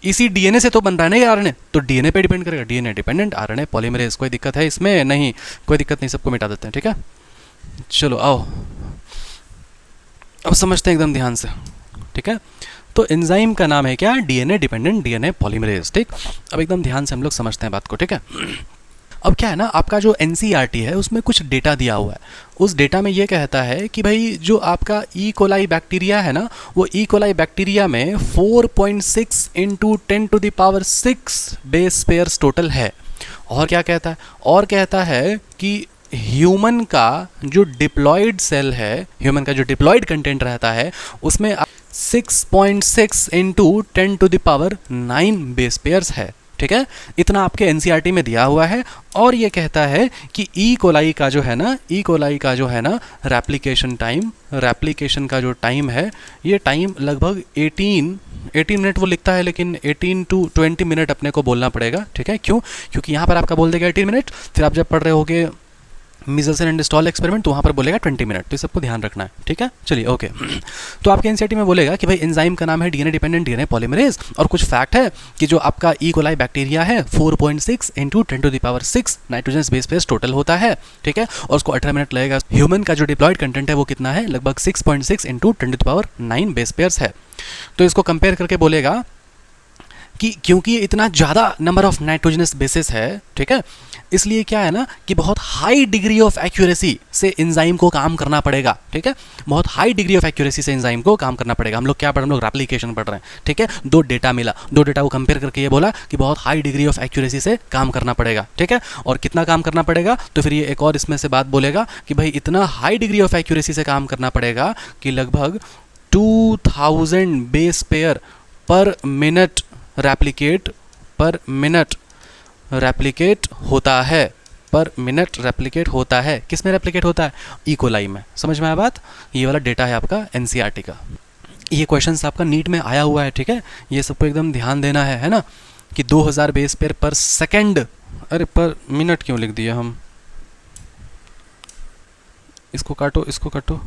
इसी डीएनए से तो बन रहा है ना ये आरएनए, तो डीएनए पे डिपेंड करेगा, डीएनए डिपेंडेंट आरएनए पॉलीमरेज। कोई दिक्कत है इसमें? नहीं, कोई दिक्कत नहीं, सबको मिटा देते हैं। ठीक है, चलो आओ अब समझते हैं एकदम ध्यान से। ठीक है, तो एंजाइम का नाम है क्या? DNA dependent DNA polymerase. ठीक, अब एकदम ध्यान से हम लोग समझते हैं बात को। ठीक है, अब क्या है ना, आपका जो एनसीईआरटी है उसमें कुछ डेटा दिया हुआ है। उस डेटा में ये कहता है कि भाई जो आपका ई कोलाई बैक्टीरिया है ना, वो ई कोलाई बैक्टीरिया में 4.6 इंटू 10⁶ बेस पेयर्स टोटल है। और क्या कहता है? और कहता है कि ह्यूमन का जो डिप्लॉयड सेल है, ह्यूमन का जो डिप्लॉयड कंटेंट रहता है, उसमें 6.6 इंटू 10⁹ बेस पेयर्स है। ठीक है, इतना आपके एनसीईआरटी में दिया हुआ है। और ये कहता है कि ई कोलाई का जो है ना रेप्लिकेशन का जो टाइम है, ये टाइम लगभग 18 मिनट वो लिखता है, लेकिन 18 to 20 मिनट अपने को बोलना पड़ेगा। ठीक है, क्यों? क्योंकि यहाँ पर आपका बोल देगा 18 मिनट, फिर आप जब पढ़ रहे होगे मिजल्सन एंड स्टॉल एक्सपेरिमेंट तो वहाँ पर बोलेगा 20 मिनट। तो सबको ध्यान रखना है। ठीक है, चलिए ओके। तो आपके एनसीईआरटी में बोलेगा कि भाई एंजाइम का नाम है डीएनए डिपेंडेंट डीएनए पॉलीमरेज, और कुछ फैक्ट है कि जो आपका ई कोलाई बैक्टीरिया है 4.6 into 10⁶ nitrogen base pairs total होता है। ठीक है, और उसको 18 मिनट लगेगा। ह्यूमन का जो डिप्लॉयड कंटेंट है वो कितना है? लगभग 6.6 इंटू 10⁹ बेस पेयर्स है। तो इसको कंपेयर करके बोलेगा कि क्योंकि ये इतना ज़्यादा नंबर ऑफ नाइट्रोजनस बेसिस है, ठीक है, इसलिए क्या है ना कि बहुत हाई डिग्री ऑफ एक्यूरेसी से एंजाइम को काम करना पड़ेगा। ठीक है, बहुत हाई डिग्री ऑफ एक्यूरेसी से एंजाइम को काम करना पड़ेगा। हम लोग क्या पढ़ रहे हैं? हम लोग रेप्लिकेशन पढ़ रहे हैं। ठीक है, दो डेटा मिला, दो डेटा को कंपेयर करके ये बोला कि बहुत हाई डिग्री ऑफ एक्यूरेसी से काम करना पड़ेगा। ठीक है, और कितना काम करना पड़ेगा? तो फिर ये एक और इसमें से बात बोलेगा कि भाई इतना हाई डिग्री ऑफ एक्यूरेसी से काम करना पड़ेगा कि लगभग 2000 बेस पेयर पर मिनट रेप्लिकेट होता है। पर मिनट रेप्लिकेट होता है। किस में रेप्लिकेट होता है? ई कोलाई में। समझ में आया बात? ये वाला डेटा है आपका एनसीईआरटी का। ये क्वेश्चन आपका नीट में आया हुआ है। ठीक है, ये सबको एकदम ध्यान देना है ना, कि 2000 बेस पेयर पर सेकेंड, अरे पर मिनट क्यों लिख दिया हम? इसको काटो,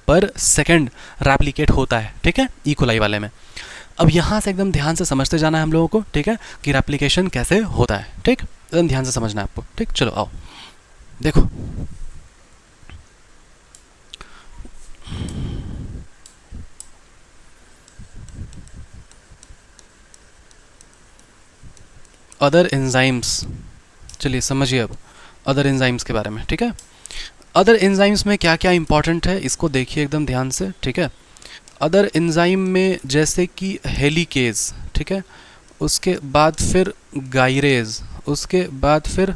पर सेकेंड रेप्लिकेट होता है। ठीक है, ई कोलाई वाले में। अब यहाँ से एकदम ध्यान से समझते जाना है हम लोगों को। ठीक है, कि रेप्लिकेशन कैसे होता है। ठीक, एकदम ध्यान से समझना है आपको। ठीक, चलो आओ देखो। अदर एंजाइम्स, चलिए समझिए अब अदर एंजाइम्स के बारे में। ठीक है, अदर एंजाइम्स में क्या क्या इंपॉर्टेंट है इसको देखिए एकदम ध्यान से। ठीक है, अदर एंजाइम में जैसे कि हेलिकेज, ठीक है, उसके बाद फिर गायरेज, उसके बाद फिर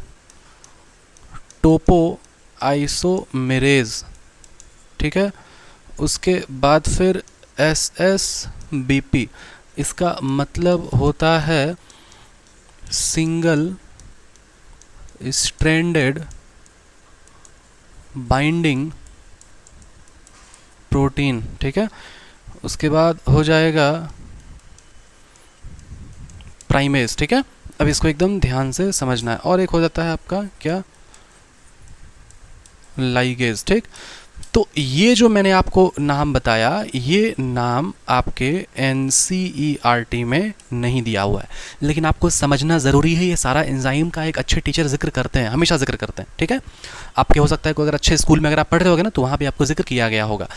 टोपो आइसोमेरेज, ठीक है, उसके बाद फिर SSBP। इसका मतलब होता है सिंगल स्ट्रैंडेड बाइंडिंग प्रोटीन। ठीक है, उसके बाद हो जाएगा प्राइमेज। ठीक है, अब इसको एकदम ध्यान से समझना है। और एक हो जाता है आपका क्या? लाइगेज। ठीक, तो ये जो मैंने आपको नाम बताया, ये नाम आपके एनसीईआरटी में नहीं दिया हुआ है, लेकिन आपको समझना ज़रूरी है। ये सारा एंजाइम का एक अच्छे टीचर जिक्र करते हैं, हमेशा जिक्र करते हैं। ठीक है, आपके हो सकता है कोई अगर अच्छे स्कूल में अगर आप पढ़ रहे होगे ना, तो वहाँ भी आपको जिक्र किया गया होगा।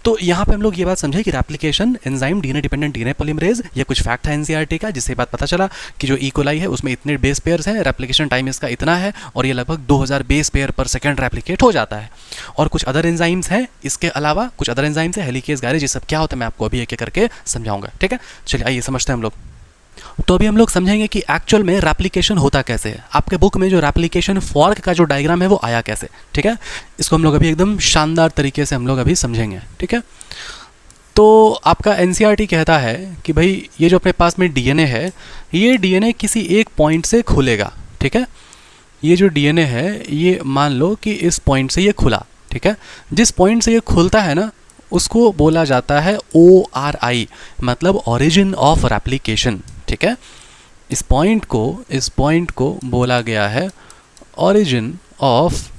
तो यहाँ पे हम लोग ये बात समझे कि replication enzyme DNA dependent DNA polymerase, ये कुछ फैक्ट है एनसीईआरटी का, जिससे बात पता चला कि जो ई कोलाई है उसमें इतने बेस पेयर्स हैं, रेप्लिकेशन टाइम इसका इतना है, और ये लगभग 2000 बेस पेयर पर सेकंड रेप्लिकेट हो जाता है। और कुछ अदर एंजाइम्स हैं, इसके अलावा कुछ अदर एंजाइम्स है, हेलिकेज, गायरेज, ये सब क्या होता है मैं आपको अभी एक एक करके समझाऊंगा। ठीक है, चलिए आइए समझते हैं हम लोग। तो अभी हम लोग समझेंगे कि एक्चुअल में रेप्लिकेशन होता कैसे है। आपके बुक में जो रेप्लिकेशन फॉर्क का जो डायग्राम है वो आया कैसे। ठीक है, इसको हम लोग अभी एकदम शानदार तरीके से हम लोग अभी समझेंगे। ठीक है, तो आपका एनसीईआरटी कहता है कि भाई ये जो अपने पास में डीएनए है, ये डीएनए किसी एक पॉइंट से खुलेगा। ठीक है, ये जो डीएनए है ये मान लो कि इस पॉइंट से ये खुला। ठीक है, जिस पॉइंट से ये खुलता है ना, उसको बोला जाता है ORI, मतलब ओरिजिन ऑफ रेप्लिकेशन। ठीक है, इस पॉइंट को बोला गया है ओरिजिन ऑफ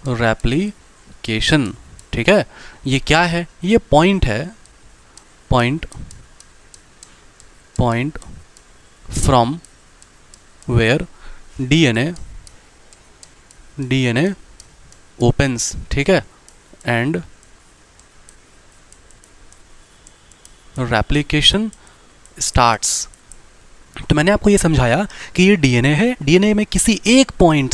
रेप्लिकेशन। ठीक है, ये क्या है? ये पॉइंट है, point from where DNA opens. ठीक है, एंड रेप्लिकेशन स्टार्ट्स। तो मैंने आपको ये समझाया कि ये डीएनए है, डीएनए में किसी एक पॉइंट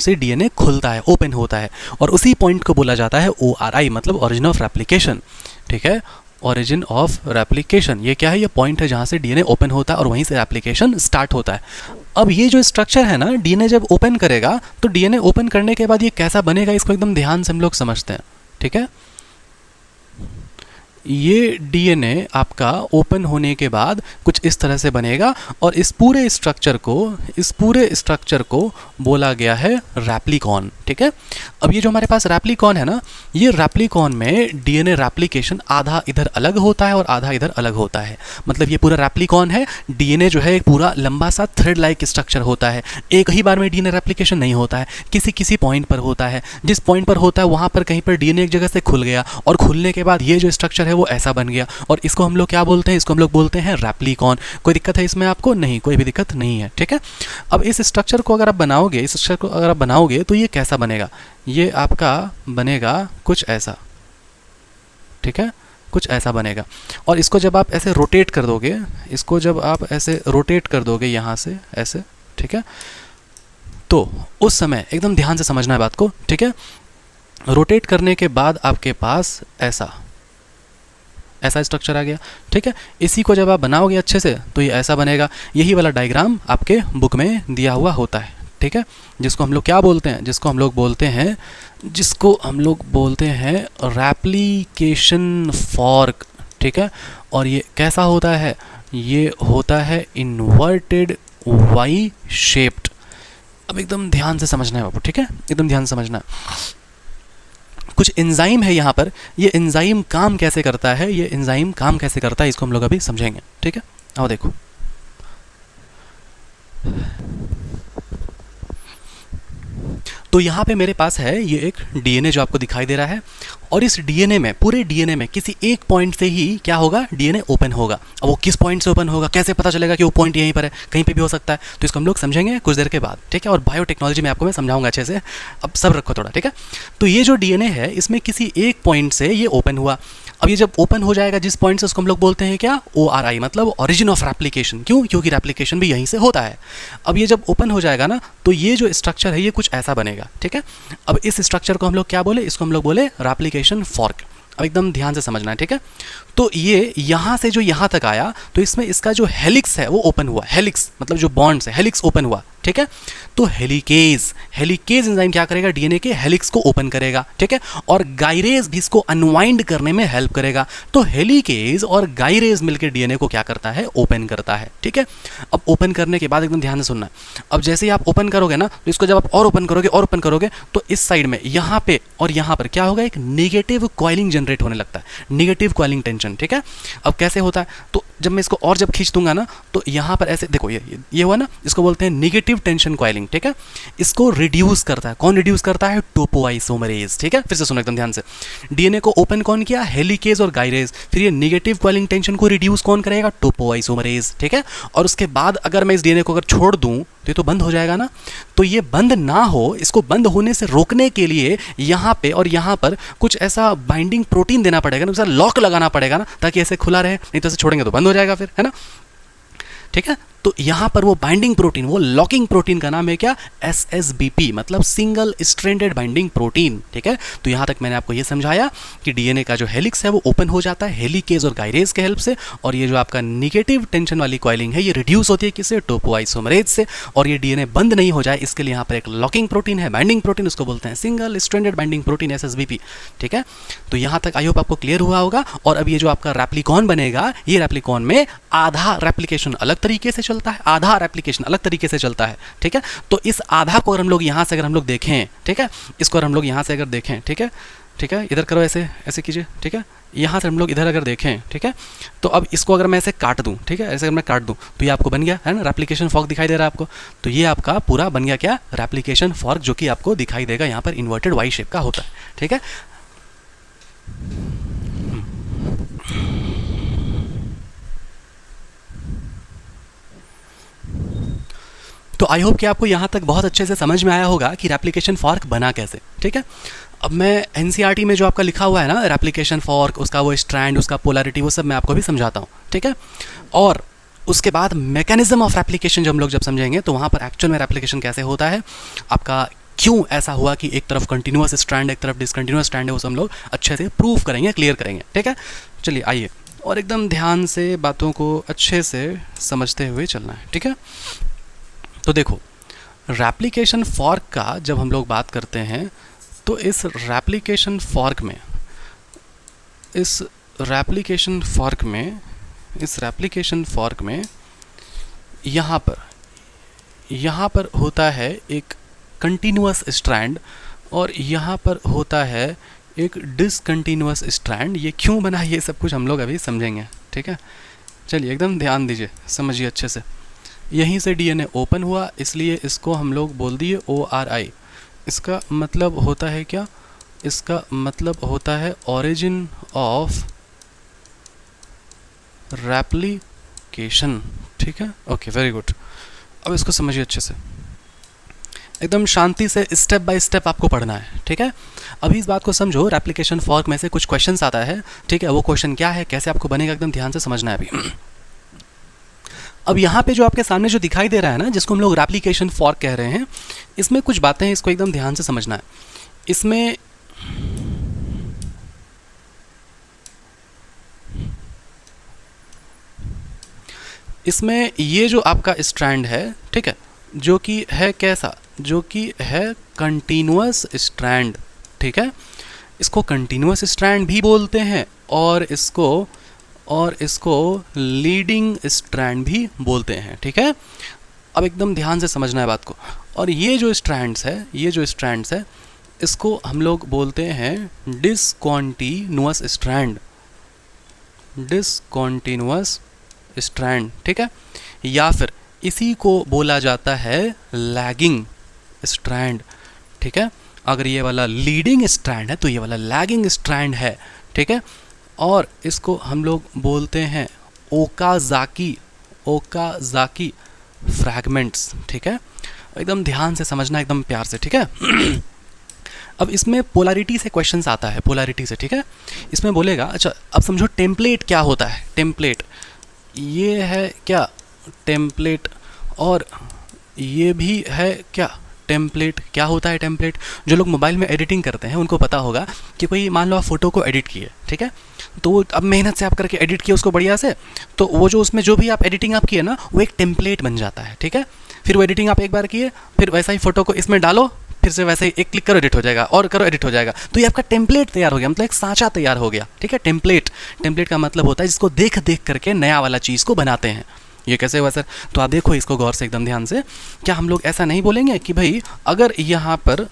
से डीएनए खुलता है, ओपन होता है, और उसी पॉइंट को बोला जाता है ORI, मतलब ओरिजिन ऑफ रेप्लिकेशन। ठीक है, ओरिजिन ऑफ रेप्लिकेशन, ये क्या है? ये पॉइंट है जहाँ से डीएनए ओपन होता है और वहीं से रेप्लिकेशन स्टार्ट होता है। अब ये जो स्ट्रक्चर है ना, डीएनए जब ओपन करेगा तो डीएनए ओपन करने के बाद ये कैसा बनेगा, इसको एकदम ध्यान से हम लोग समझते हैं। ठीक है, ये डीएनए आपका ओपन होने के बाद कुछ इस तरह से बनेगा, और इस पूरे स्ट्रक्चर को बोला गया है रेप्लिकॉन। ठीक है, अब ये जो हमारे पास रेप्लिकॉन है ना, ये रेप्लिकॉन में डीएनए रेप्लिकेशन आधा इधर अलग होता है और आधा इधर अलग होता है। मतलब ये पूरा रेप्लिकॉन है, डीएनए जो है एक पूरा लंबा सा थ्रेड लाइक स्ट्रक्चर होता है। एक ही बार में डीएनए रेप्लिकेशन नहीं होता है, किसी पॉइंट पर होता है। जिस पॉइंट पर होता है वहाँ पर कहीं पर डीएनए एक जगह से खुल गया, और खुलने के बाद ये जो स्ट्रक्चर है वो ऐसा बन गया, और इसको हम लोग क्या बोलते हैं? इसको हम लोग बोलते हैं रेप्लिकॉन। कोई दिक्कत है इसमें आपको? नहीं, कोई भी दिक्कत नहीं है। ठीक है, अब इस स्ट्रक्चर को अगर आप बनाओगे, तो ये कैसा बनेगा? ये आपका बनेगा कुछ ऐसा। ठीक है, कुछ ऐसा बनेगा, और इसको जब आप ऐसे रोटेट कर दोगे यहाँ से ऐसे, ठीक है, तो उस समय एकदम ध्यान से समझना है बात को। ठीक है, रोटेट करने के बाद आपके पास ऐसा स्ट्रक्चर आ गया। ठीक है, इसी को जब आप बनाओगे अच्छे से तो ये ऐसा बनेगा। यही वाला डायग्राम आपके बुक में दिया हुआ होता है। ठीक है, जिसको हम लोग क्या बोलते हैं? जिसको हम लोग बोलते हैं रेप्लिकेशन फॉर्क। ठीक है, और ये कैसा होता है? ये होता है इन्वर्टेड वाई शेप्ड। अब एकदम ध्यान से समझना है बाबू। ठीक है, एकदम ध्यान से समझना है। कुछ एंजाइम है यहाँ पर, ये एंजाइम काम कैसे करता है, इसको हम लोग अभी समझेंगे। ठीक है, आओ देखो। तो यहाँ पे मेरे पास है ये एक डीएनए जो आपको दिखाई दे रहा है, और इस डीएनए में, पूरे डीएनए में किसी एक पॉइंट से ही क्या होगा? डीएनए ओपन होगा। अब वो किस पॉइंट से ओपन होगा, कैसे पता चलेगा कि वो पॉइंट यहीं पर है? कहीं पे भी हो सकता है। तो इसको हम लोग समझेंगे कुछ देर के बाद। ठीक है, और बायोटेक्नोलॉजी में आपको मैं समझाऊंगा अच्छे से। अब सब रखो थोड़ा। ठीक है, तो ये जो डीएनए है, इसमें किसी एक पॉइंट से ये ओपन हुआ। अब ये जब ओपन हो जाएगा जिस पॉइंट से, उसको हम लोग बोलते हैं क्या? ORI, मतलब ओरिजिन ऑफ रेप्लिकेशन। क्यों? क्योंकि रेप्लिकेशन भी यहीं से होता है। अब ये जब ओपन हो जाएगा ना, तो ये जो स्ट्रक्चर है ये कुछ ऐसा बनेगा। ठीक है, अब इस स्ट्रक्चर को हम लोग क्या बोले? इसको हम लोग बोले रेप्लिकेशन फॉर्क। अब एकदम ध्यान से समझना है। ठीक है, तो ये यहाँ से जो यहाँ तक आया, तो इसमें इसका जो हेलिक्स है वो ओपन हुआ। हेलिक्स मतलब जो बॉन्ड्स है, हेलिक्स ओपन हुआ। ठीक है, तो हेलिकेज एंजाइम क्या करेगा? डीएनए के हेलिक्स को ओपन करेगा। ठीक है, और गाइरेज भी इसको अनवाइंड करने में हेल्प करेगा। तो हेलिकेज और गाइरेज मिलकर डीएनए को क्या करता है? ओपन करता है। ठीक है, अब ओपन करने के बाद एकदम ध्यान से सुनना है। अब जैसे ही आप ओपन करोगे ना, तो इसको जब आप और ओपन करोगे तो इस साइड में यहाँ पे और यहाँ पर क्या होगा? एक नेगेटिव कॉइलिंग जनरेट होने लगता है, नेगेटिव कॉइलिंग टेंशन। ठीक है, अब कैसे होता है? तो जब मैं इसको और जब खींच दूंगा ना, तो यहाँ पर ऐसे देखो, ये हुआ ना, इसको बोलते हैं नेगेटिव टेंशन कॉइलिंग। ठीक है, इसको रिड्यूस करता है। कौन रिड्यूस करता है? टोपोआइसोमरेज। ठीक है, फिर से सुनो एकदम ध्यान से। डीएनए को ओपन कौन किया? हेलिकेज और गाइरेज। फिर ये नेगेटिव कॉइलिंग टेंशन को रिड्यूस कौन करेगा? टोपोआइसोमरेज। ठीक है, और उसके बाद अगर मैं इस डीएनए को अगर छोड़ दूं तो ये तो बंद हो जाएगा ना। तो ये बंद ना हो, इसको बंद होने से रोकने के लिए यहाँ पे और यहाँ पर कुछ ऐसा बाइंडिंग प्रोटीन देना पड़ेगा ना, लॉक लगाना पड़ेगा ना, ताकि ऐसे खुला रहे। नहीं तो ऐसे छोड़ेंगे तो बंद हो जाएगा फिर, है ना। ठीक है, तो यहाँ पर वो बाइंडिंग प्रोटीन, वो लॉकिंग प्रोटीन का नाम है क्या? SSBP, मतलब सिंगल स्ट्रैंडेड बाइंडिंग प्रोटीन। ठीक है, तो यहाँ तक मैंने आपको ये समझाया कि डीएनए का जो हेलिक्स है वो ओपन हो जाता है हेलिकेज और गाइरेज के हेल्प से, और ये जो आपका नेगेटिव टेंशन वाली कॉइलिंग है ये रिड्यूस होती है किससे? टोपोआइसोमरेज से। और ये डीएनए बंद नहीं हो जाए इसके लिए यहाँ पर एक लॉकिंग प्रोटीन है, बाइंडिंग प्रोटीन, उसको बोलते हैं single stranded binding protein, SSBP। ठीक है, तो यहाँ तक आई होप आपको क्लियर हुआ होगा। और अब ये जो आपका रेप्लिकॉन बनेगा, ये रेप्लिकॉन में आधा रेप्लिकेशन अलग तरीके से चलता है, आधा रेप्लिकेशन अलग तरीके से चलता है। ठीक है, तो इस आधा को अगर हम लोग यहाँ से अगर हम लोग देखें, ठीक है, इसको अगर हम लोग यहाँ से अगर देखें, ठीक है, ठीक है, इधर करो, ऐसे ऐसे कीजिए, ठीक है। यहाँ से हम लोग इधर अगर देखें, ठीक है, तो अब इसको अगर मैं ऐसे काट दूँ, ठीक है, ऐसे अगर मैं काट दूँ तो ये आपको बन गया है ना, रेप्लिकेशन फॉर्क दिखाई दे रहा है आपको। तो ये आपका पूरा बन गया क्या, रेप्लिकेशन फॉर्क, जो कि आपको दिखाई देगा यहाँ पर इन्वर्टेड वाई शेप का होता है, ठीक है। तो आई होप कि आपको यहाँ तक बहुत अच्छे से समझ में आया होगा कि रेप्लिकेशन फॉर्क बना कैसे, ठीक है। अब मैं एनसीईआरटी में जो आपका लिखा हुआ है ना रेप्लिकेशन फॉर्क, उसका वो स्ट्रैंड, उसका पोलैरिटी, वो सब मैं आपको भी समझाता हूँ, ठीक है। और उसके बाद मैकेनिज्म ऑफ रेप्लिकेशन जब समझेंगे तो वहाँ पर एक्चुअल में रेप्लिकेशन कैसे होता है, आपका क्यों ऐसा हुआ कि एक तरफ कंटिन्यूअस स्ट्रैंड एक तरफ डिसकंटिन्यूअस स्ट्रैंड है, वो सब हम लोग अच्छे से प्रूव करेंगे, क्लियर करेंगे, ठीक है। चलिए आइए और एकदम ध्यान से बातों को अच्छे से समझते हुए चलना है, ठीक है। तो देखो, रेप्लिकेशन फॉर्क का जब हम लोग बात करते हैं तो इस रेप्लिकेशन फॉर्क में यहाँ पर होता है एक कंटिन्यूअस स्ट्रैंड और यहाँ पर होता है एक डिसकंटिन्यूअस स्ट्रैंड। ये क्यों बना, ये सब कुछ हम लोग अभी समझेंगे, ठीक है। चलिए एकदम ध्यान दीजिए, समझिए अच्छे से। यहीं से डीएनए ओपन हुआ, इसलिए इसको हम लोग बोल दिए ORI। इसका मतलब होता है क्या, इसका मतलब होता है ओरिजिन ऑफ रेप्लिकेशन, ठीक है। Okay, very good. अब इसको समझिए अच्छे से, एकदम शांति से स्टेप बाय स्टेप आपको पढ़ना है, ठीक है। अभी इस बात को समझो, रेप्लिकेशन फॉर्क में से कुछ क्वेश्चंस आता है, ठीक है। वो क्वेश्चन क्या है, कैसे आपको बनेगा, एकदम ध्यान से समझना है अभी। अब यहाँ पे जो आपके सामने जो दिखाई दे रहा है ना, जिसको हम लोग रेप्लिकेशन फॉर्क कह रहे हैं, इसमें कुछ बातें हैं, इसको एकदम ध्यान से समझना है। इसमें ये जो आपका स्ट्रैंड है, ठीक है, जो कि है कैसा, जो कि है कंटिन्यूअस स्ट्रैंड, ठीक है। इसको कंटिन्यूअस स्ट्रैंड भी बोलते हैं और इसको लीडिंग स्ट्रैंड भी बोलते हैं, ठीक है। अब एकदम ध्यान से समझना है बात को। और ये जो स्ट्रैंड्स है इसको हम लोग बोलते हैं डिसकंटिन्यूअस स्ट्रैंड, ठीक है। या फिर इसी को बोला जाता है लैगिंग स्ट्रैंड, ठीक है। अगर ये वाला लीडिंग स्ट्रैंड है तो ये वाला लैगिंग स्ट्रैंड है, ठीक है। और इसको हम लोग बोलते हैं ओकाज़ाकी फ्रैगमेंट्स, ठीक है। एकदम ध्यान से समझना, एकदम प्यार से, ठीक है। अब इसमें पोलैरिटी से क्वेश्चंस आता है, पोलैरिटी से, ठीक है। इसमें बोलेगा, अच्छा अब समझो टेम्पलेट क्या होता है। टेम्पलेट ये है क्या, टेम्पलेट, और ये भी है क्या, टेम्पलेट। क्या होता है टेम्पलेट? जो लोग मोबाइल में एडिटिंग करते हैं उनको पता होगा कि कोई मान लो आप फोटो को एडिट किए, ठीक है, तो अब मेहनत से आप करके एडिट किए उसको बढ़िया से, तो वो जो उसमें जो भी आप एडिटिंग आप किए ना, वो एक टेम्पलेट बन जाता है, ठीक है। फिर वो एडिटिंग आप एक बार किए, फिर वैसा ही फोटो को इसमें डालो, फिर से वैसे ही एक क्लिक करो एडिट हो जाएगा, और करो एडिट हो जाएगा, तो ये आपका टेम्पलेट तैयार हो गया, मतलब एक सांचा तैयार हो गया, ठीक है। टेम्पलेट का मतलब होता है जिसको देख करके नया वाला चीज़ को बनाते हैं। ये कैसे हुआ सर? तो आप देखो इसको गौर से, एकदम ध्यान से। क्या हम लोग ऐसा नहीं बोलेंगे कि भाई अगर यहाँ पर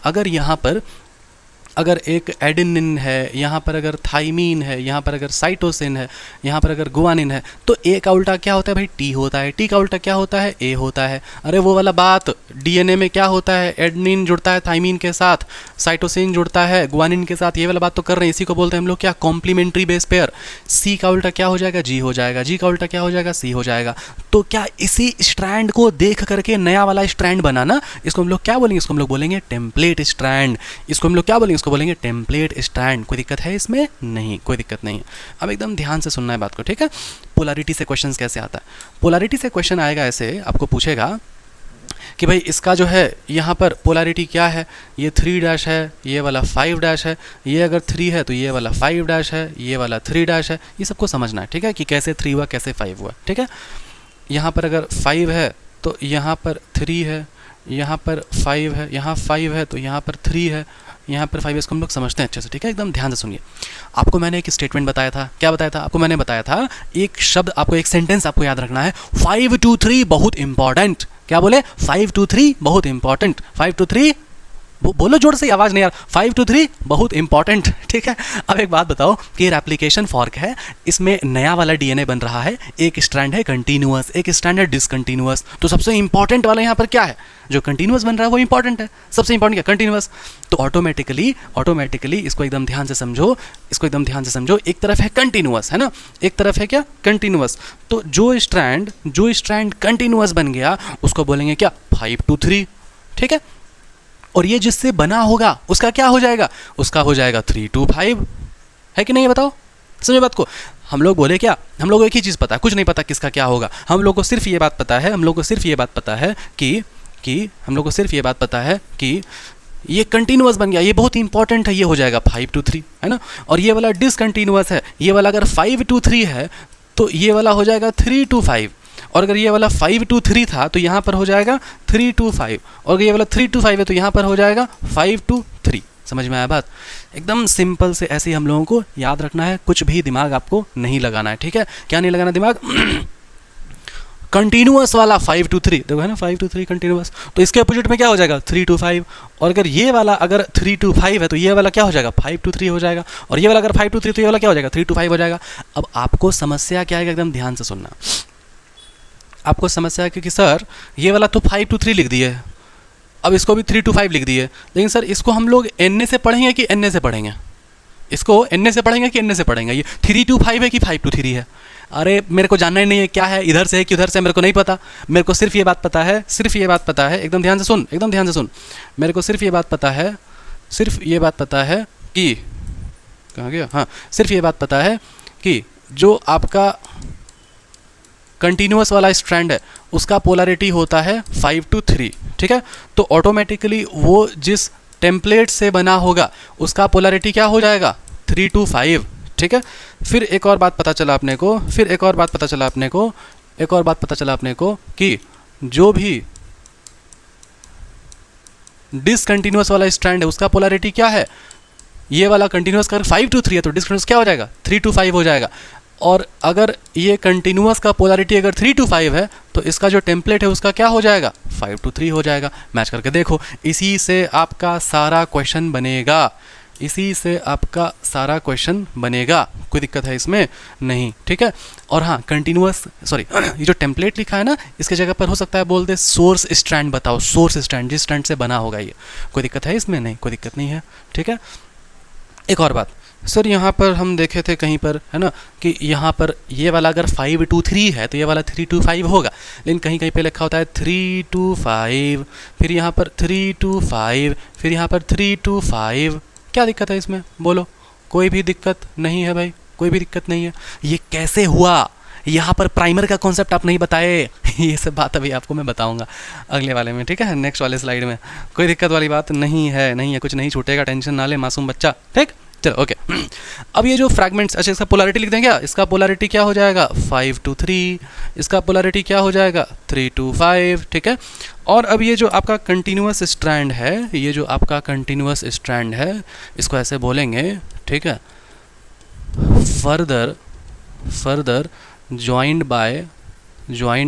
अगर एक एडेनिन है, यहाँ पर अगर थाइमीन है, यहाँ पर अगर साइटोसिन है, यहाँ पर अगर गुआनिन है, तो ए का उल्टा क्या होता है भाई? टी होता है। टी का उल्टा क्या होता है? ए होता है। अरे वो वाला बात, डीएनए में क्या होता है? एडेनिन जुड़ता है थाइमीन के साथ, साइटोसिन जुड़ता है गुआनिन के साथ, ये वाला बात तो कर रहे हैं। इसी को बोलते हैं हम लोग क्या? Complementary base pair. सी का उल्टा क्या हो जाएगा? जी हो जाएगा। जी का उल्टा क्या हो जाएगा? सी हो जाएगा। तो क्या इसी स्ट्रैंड को देख करके नया वाला स्ट्रैंड बनाना, इसको हम लोग क्या बोलेंगे? इसको हम लोग बोलेंगे टेम्पलेट स्ट्रैंड। इसको हम लोग क्या बोलेंगे? इसको बोलेंगे टेम्पलेट स्ट्रैंड। कोई दिक्कत है इसमें? नहीं, कोई दिक्कत नहीं है। अब एकदम ध्यान से सुनना है बात को, ठीक है। पोलैरिटी से क्वेश्चन कैसे आता है? पोलैरिटी से क्वेश्चन आएगा ऐसे, आपको पूछेगा कि भाई इसका जो है यहाँ पर पोलैरिटी क्या है? ये 3' है, ये वाला 5' है, ये अगर 3 है तो ये वाला 5' है, ये वाला 3' है। ये सबको समझना है, ठीक है, कि कैसे 3 हुआ, कैसे 5 हुआ, ठीक है। यहाँ पर अगर 5 है तो यहाँ पर 3 है, यहाँ पर 5 है, यहाँ 5 है तो यहाँ पर 3 है, यहाँ पर 5 है। इसको हम लोग समझते हैं अच्छे से, ठीक है। एकदम ध्यान से सुनिए। आपको मैंने एक स्टेटमेंट बताया था। क्या बताया था आपको? मैंने बताया था एक शब्द आपको, एक सेंटेंस आपको याद रखना है, 5 to 3 बहुत इंपॉर्टेंट। क्या बोले? 5 to 3 बहुत इंपॉर्टेंट। 5 to 3 बोलो जोर से, आवाज़ नहीं यार। 5 to 3 बहुत इंपॉर्टेंट, ठीक है। अब एक बात बताओ कि रेप्लिकेशन फॉर्क है, इसमें नया वाला डीएनए बन रहा है, एक स्ट्रैंड है कंटिन्यूअस, एक स्ट्रैंड है डिसकंटिन्यूअस। तो सबसे इंपॉर्टेंट वाला यहाँ पर क्या है? जो कंटिन्यूअस बन रहा है वो इंपॉर्टेंट है, सबसे इंपॉर्टेंट क्या? कंटिन्यूअस। तो ऑटोमेटिकली इसको एकदम ध्यान से समझो, इसको एकदम ध्यान से समझो। एक तरफ है कंटिन्यूअस, है ना, एक तरफ है क्या? कंटिन्यूअस। तो जो स्ट्रैंड कंटिन्यूअस बन गया उसको बोलेंगे क्या? 5 to 3, ठीक है। और ये जिससे बना होगा उसका क्या हो जाएगा? उसका हो जाएगा 3 to 5, है कि नहीं? बताओ, समझो बात को। हम लोग बोले क्या? हम लोग को एक ही चीज़ पता है, कुछ नहीं पता किसका क्या होगा। हम लोग को सिर्फ ये बात पता है, हम लोग को सिर्फ ये बात पता है कि ये कंटिन्यूअस बन गया, ये बहुत इंपॉर्टेंट है, ये हो जाएगा 5 to 3, है ना। और ये वाला डिसकंटिन्यूअस है, ये वाला अगर 5 to 3 है तो ये वाला हो जाएगा 3 to 5। और अगर ये वाला 5 to 3 था तो यहाँ पर हो जाएगा 3 to 5। और अगर ये वाला 3 to 5 है तो यहाँ पर हो जाएगा 5 to 3। समझ में आया बात? एकदम सिंपल से ऐसे ही हम लोगों को याद रखना है, कुछ भी दिमाग आपको नहीं लगाना है, ठीक है। क्या नहीं लगाना दिमाग? कंटिन्यूअस वाला 5 to 3, देखो है ना, 5 to 3 कंटिन्यूअस। तो इसके अपोजिट में क्या हो जाएगा? 3 to 5। और अगर ये वाला अगर 3 to 5 है तो ये वाला क्या हो जाएगा? 5 to 3 हो जाएगा। और ये वाला अगर 5 to 3 तो ये वाला क्या हो जाएगा? 3 to 5 हो जाएगा। अब आपको समस्या क्या है, एकदम ध्यान से सुनना। आपको समस्या है कि सर ये वाला तो 5 to 3 लिख दिए, अब इसको भी 3 to 5 लिख दिए, लेकिन सर इसको हम लोग एन से पढ़ेंगे कि एन से पढ़ेंगे? इसको एन से पढ़ेंगे कि एन से पढ़ेंगे? ये 3 to 5 है कि 5 to 3 है? अरे मेरे को जानना ही नहीं है क्या है, इधर से है कि उधर से, मेरे को नहीं पता। मेरे को सिर्फ ये बात पता है, एकदम ध्यान से सुन, एकदम ध्यान से सुन। मेरे को सिर्फ ये बात पता है कि कहाँ गया? हाँ, सिर्फ ये बात पता है कि जो आपका कंटिन्यूअस वाला स्ट्रैंड है उसका पोलैरिटी होता है 5 to 3, ठीक है। तो ऑटोमेटिकली वो जिस टेम्पलेट से बना होगा उसका पोलैरिटी क्या हो जाएगा? 3 to 5, ठीक है। फिर एक और बात पता चला अपने को कि जो भी डिसकंटिन्यूअस वाला स्ट्रैंड है उसका पोलैरिटी क्या है? ये वाला कंटिन्यूअस का 5 to 3 है तो डिसकंटिन्यूअस क्या हो जाएगा? 3 to 5 हो जाएगा। और अगर ये कंटिन्यूअस का पोलैरिटी अगर 3 to 5 है तो इसका जो टेम्पलेट है उसका क्या हो जाएगा? 5 to 3 हो जाएगा। मैच करके देखो, इसी से आपका सारा क्वेश्चन बनेगा, कोई दिक्कत है इसमें? नहीं, ठीक है। और हाँ, ये जो टेम्पलेट लिखा है ना, इसके जगह पर हो सकता है बोल दे सोर्स स्ट्रैंड बताओ, सोर्स स्ट्रैंड, जिस स्ट्रैंड से बना होगा ये। कोई दिक्कत है इसमें? नहीं, कोई दिक्कत नहीं है, ठीक है। एक और बात सर, यहाँ पर हम देखे थे कहीं पर, है ना, कि यहाँ पर ये वाला अगर 5 to 3 है तो ये वाला 3 to 5 होगा, लेकिन कहीं कहीं पे लिखा होता है 3 to 5, फिर यहाँ पर 3 to 5, फिर यहाँ पर 3 to 5। क्या दिक्कत है इसमें? बोलो। कोई भी दिक्कत नहीं है भाई, कोई भी दिक्कत नहीं है। ये कैसे हुआ? यहाँ पर प्राइमर का कॉन्सेप्ट आप नहीं बताए। ये सब बात अभी आपको मैं बताऊंगा अगले वाले में, ठीक है, नेक्स्ट वाले स्लाइड में। कोई दिक्कत वाली बात नहीं है, कुछ नहीं छूटेगा, टेंशन ना ले मासूम बच्चा, ठीक। चलो ओके। अब ये जो फ्रैगमेंट्स, अच्छा इसका पोलैरिटी लिख दें क्या? इसका पोलैरिटी क्या हो जाएगा? 5 to 3। इसका पोलैरिटी क्या हो जाएगा? 3 to 5, ठीक है। और अब ये जो आपका कंटिन्यूअस स्ट्रैंड है, इसको ऐसे बोलेंगे, ठीक है, further joined